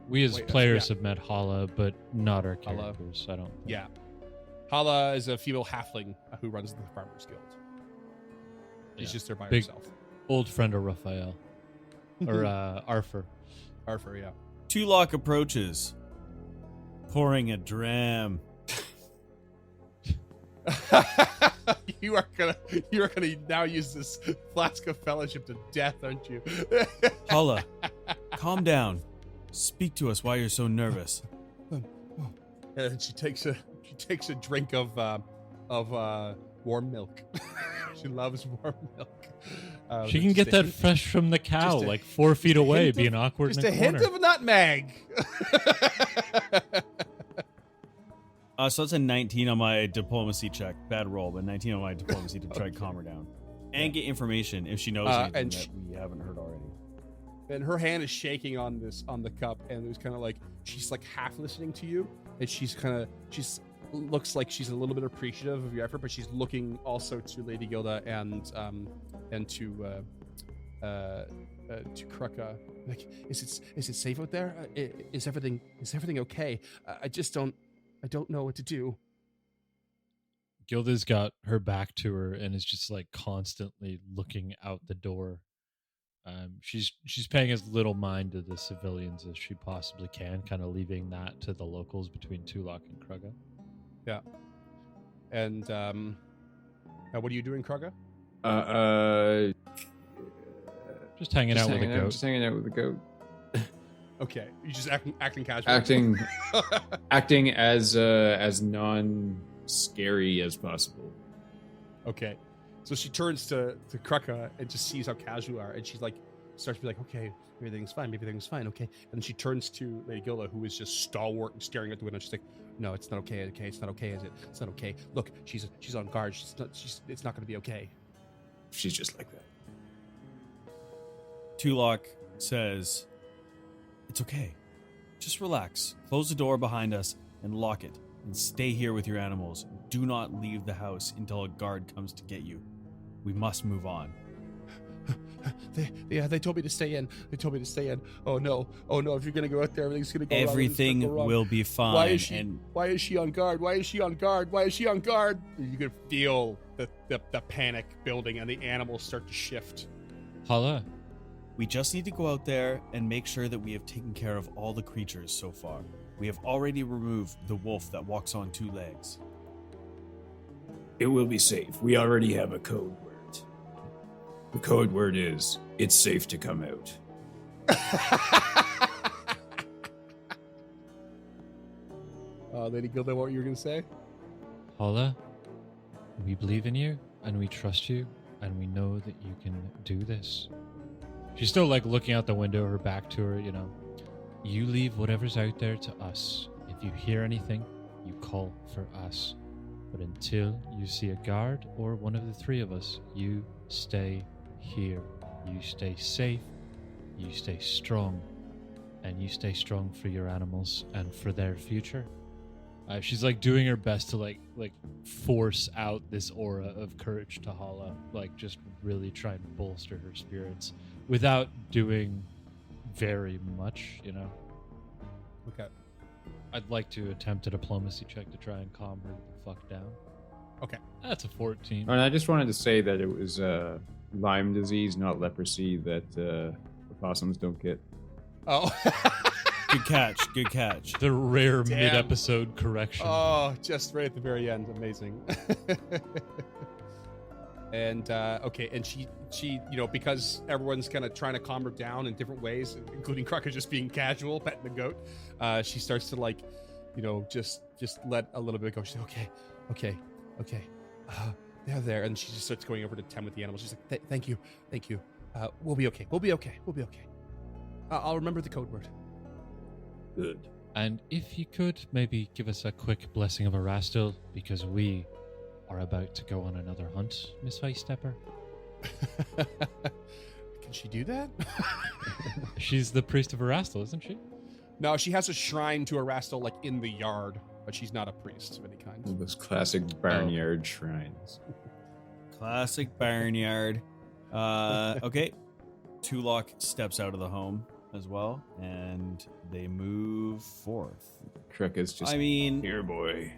We as players have met Hala, but not our characters. I don't think. Yeah. Hala is a female halfling who runs the Farmers Guild. She's just there by herself. Old friend of Raphael. Or Arthur. Arthur, yeah. Tulok approaches, pouring a dram. You are gonna now use this flask of fellowship to death, aren't you? Hala, calm down. Speak to us why you're so nervous. And she takes a drink of warm milk. She loves warm milk. She can get that fresh from the cow, like 4 feet away, being awkward just in a hint corner. of nutmeg. So that's a 19 on my diplomacy check. Bad roll, but 19 on my diplomacy to try to calm her down. And get information if she knows anything that we haven't heard already. And her hand is shaking on the cup, and it was kind of like she's like half listening to you, and she's looks like she's a little bit appreciative of your effort, but she's looking also to Lady Gilda and to Kruka. Like, is it safe out there? Is everything okay? I don't know what to do. Gilda's got her back to her and is just like constantly looking out the door. She's paying as little mind to the civilians as she possibly can, kind of leaving that to the locals between Tulok and Kruga. Yeah. And what are you doing, Kruga? Just hanging out with a goat. Just hanging out with a goat. Okay, you just acting casual. Acting as non-scary as possible. Okay, so she turns to Krucka and just sees how casual you are, and she's like, starts to be like, okay, everything's fine, okay. And then she turns to Lady Gilda, who is just stalwart and staring at the window. She's like, no, it's not okay. Okay, it's not okay, is it? It's not okay. Look, she's on guard. It's not going to be okay. She's just like that. Tulok says, "It's okay. Just relax. Close the door behind us and lock it. And stay here with your animals. Do not leave the house until a guard comes to get you. We must move on." They told me to stay in. Oh no! If you're gonna go out there, everything's gonna go wrong. Everything will be fine. Why is she on guard? You can feel the panic building, and the animals start to shift. Hala, We just need to go out there and make sure that we have taken care of all the creatures so far. We have already removed the wolf that walks on two legs. It will be safe. We already have a code word. The code word is, it's safe to come out. Lady Gilda, what were you going to say? Hala, we believe in you, and we trust you, and we know that you can do this. She's still like looking out the window, her back to her, you know. You leave whatever's out there to us. If you hear anything, you call for us. But until you see a guard or one of the three of us, you stay here. You stay safe, you stay strong, and you stay strong for your animals and for their future. She's like doing her best to like force out this aura of courage to Hala, like just really try and bolster her spirits without doing very much, you know. Okay. I'd like to attempt a diplomacy check to try and calm her the fuck down. Okay. That's a 14. And I just wanted to say that it was Lyme disease, not leprosy, that opossums don't get. Oh. Good catch. The rare Damn. mid-episode correction. Oh, just right at the very end. Amazing. And okay, and she, you know, because everyone's kind of trying to calm her down in different ways, including Crocker just being casual, petting the goat, she starts to like, you know, just let a little bit go. She's like, okay, there, and she just starts going over to Tem with the animals. She's like, thank you, we'll be okay. I'll remember the code word. Good. And if you could maybe give us a quick blessing of Erastil, because we are about to go on another hunt, Miss High Stepper. Can she do that? She's the priest of Erastil, isn't she? No, she has a shrine to Erastil, like in the yard, but she's not a priest of any kind. Those classic barnyard shrines. Classic barnyard. Okay. Tulok steps out of the home as well, and they move forth. Krukka's just, here, boy.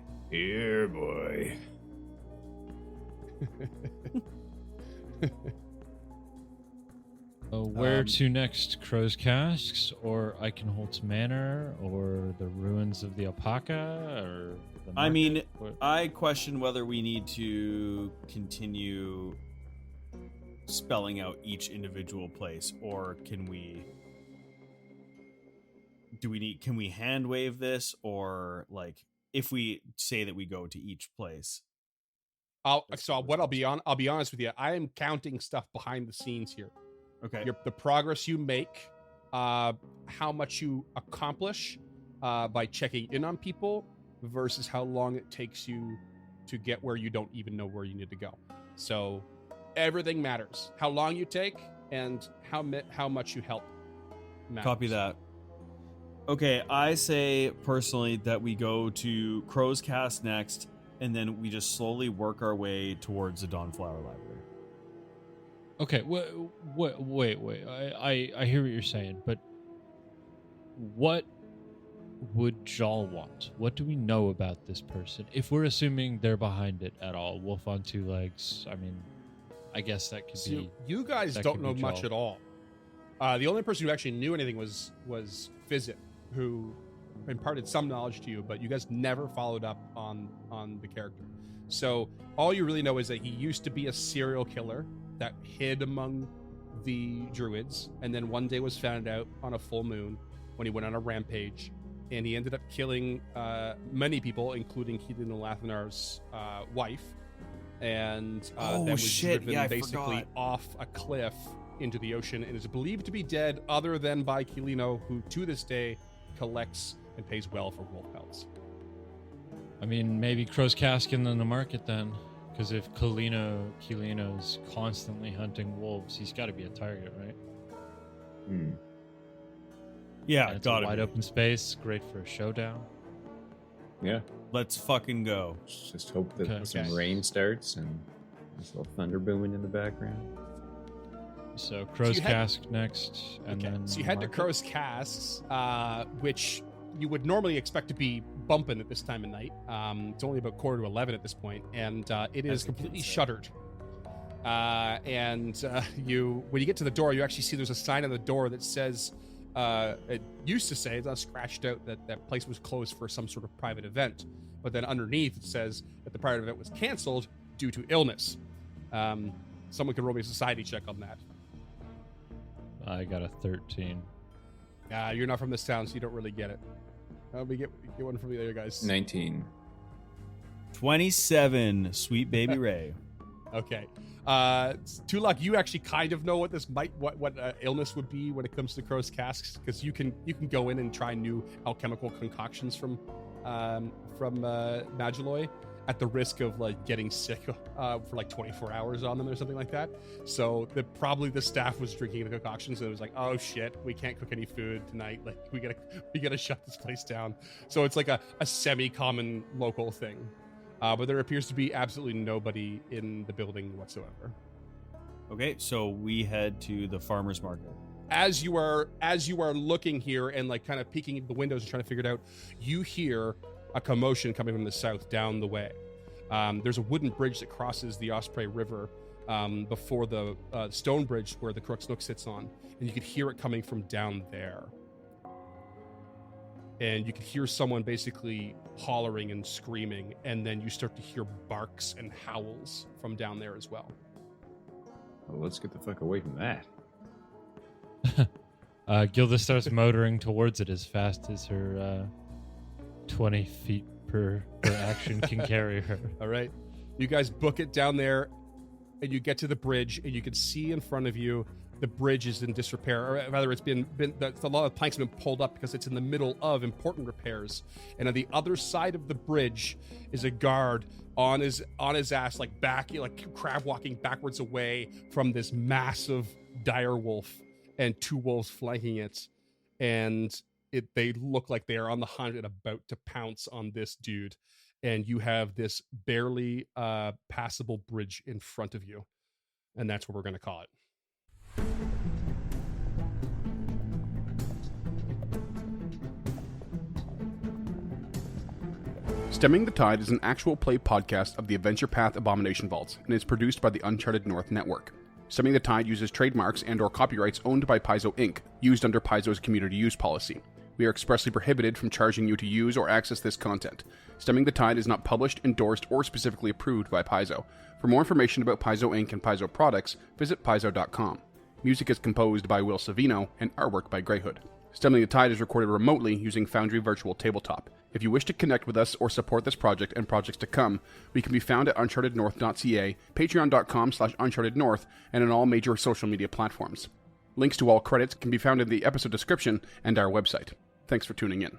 Where to next? Crow's Casks, or Eichenholz Manor, or the ruins of the alpaca, or the market? I question whether we need to continue spelling out each individual place, or can we hand wave this, or like if we say that we go to each place? I'll be honest with you. I am counting stuff behind the scenes here. Okay. The progress you make, how much you accomplish by checking in on people versus how long it takes you to get where you don't even know where you need to go. So everything matters. How long you take and how much you help matters. Copy that. Okay, I say personally that we go to Crow's Cast next, and then we just slowly work our way towards the Dawnflower Library. Okay, wait. I hear what you're saying, but what would Jal want? What do we know about this person? If we're assuming they're behind it at all, wolf on two legs, I guess that could be... You guys don't know much at all. The only person who actually knew anything was Fizzit, who imparted some knowledge to you, but you guys never followed up on the character. So all you really know is that he used to be a serial killer that hid among the druids, and then one day was found out on a full moon when he went on a rampage, and he ended up killing many people, including Keelan Lathanar's wife, and Oh, then was shit. driven Yeah, I basically forgot. off a cliff into the ocean, and is believed to be dead other than by Keelino, who to this day collects and pays well for wolf pelts. I mean, maybe Crow's Caskin in the market then. Because if Keelino's constantly hunting wolves, he's got to be a target, right? Yeah, And it's got a it. wide open space, great for a showdown. Yeah. Let's fucking go. Just hope that Okay. some rain starts and there's a little thunder booming in the background. So Crow's you had- Cask next, and then So you head to market. Crow's Casks, which you would normally expect to be bumping at this time of night. It's only about 10:45 at this point, and it is As the completely kids say. shuttered. You, when you get to the door, you actually see there's a sign on the door that says, it used to say, it's not scratched out, that that place was closed for some sort of private event. But then underneath it says that the private event was canceled due to illness. Someone could roll me a society check on that. I got a 13. You're not from this town, so you don't really get it. We get one from the other guys. 19. 27, sweet baby Ray. Okay. Tulak, you actually kind of know what this what illness would be when it comes to Crow's Casks, because you can go in and try new alchemical concoctions from Magilloy at the risk of like getting sick for like 24 hours on them or something like that. So probably the staff was drinking the concoctions and it was like, oh shit, we can't cook any food tonight. Like we gotta shut this place down. So it's like a semi-common local thing. But there appears to be absolutely nobody in the building whatsoever. Okay, so we head to the farmer's market. As you are looking here and like kind of peeking at the windows and trying to figure it out, you hear a commotion coming from the south down the way. There's a wooden bridge that crosses the Osprey River before the stone bridge where the Crux Nook sits on, and you could hear it coming from down there. And you could hear someone basically hollering and screaming, and then you start to hear barks and howls from down there as well. Well, let's get the fuck away from that. Gilda starts motoring towards it as fast as her 20 feet per action can carry her. All right. You guys book it down there, and you get to the bridge, and you can see in front of you the bridge is in disrepair, or rather it's been a lot of planks have been pulled up because it's in the middle of important repairs. And on the other side of the bridge is a guard on his ass, like crab walking backwards away from this massive dire wolf and two wolves flanking it. And they look like they are on the hunt and about to pounce on this dude. And you have this barely passable bridge in front of you. And that's what we're going to call it. Stemming the Tide is an actual play podcast of the Adventure Path Abomination Vaults and is produced by the Uncharted North Network. Stemming the Tide uses trademarks and/or copyrights owned by Paizo Inc., used under Paizo's community use policy. We are expressly prohibited from charging you to use or access this content. Stemming the Tide is not published, endorsed, or specifically approved by Paizo. For more information about Paizo Inc. and Paizo products, visit paizo.com. Music is composed by Will Savino and artwork by Greyhood. Stemming the Tide is recorded remotely using Foundry Virtual Tabletop. If you wish to connect with us or support this project and projects to come, we can be found at unchartednorth.ca, patreon.com/unchartednorth, and on all major social media platforms. Links to all credits can be found in the episode description and our website. Thanks for tuning in.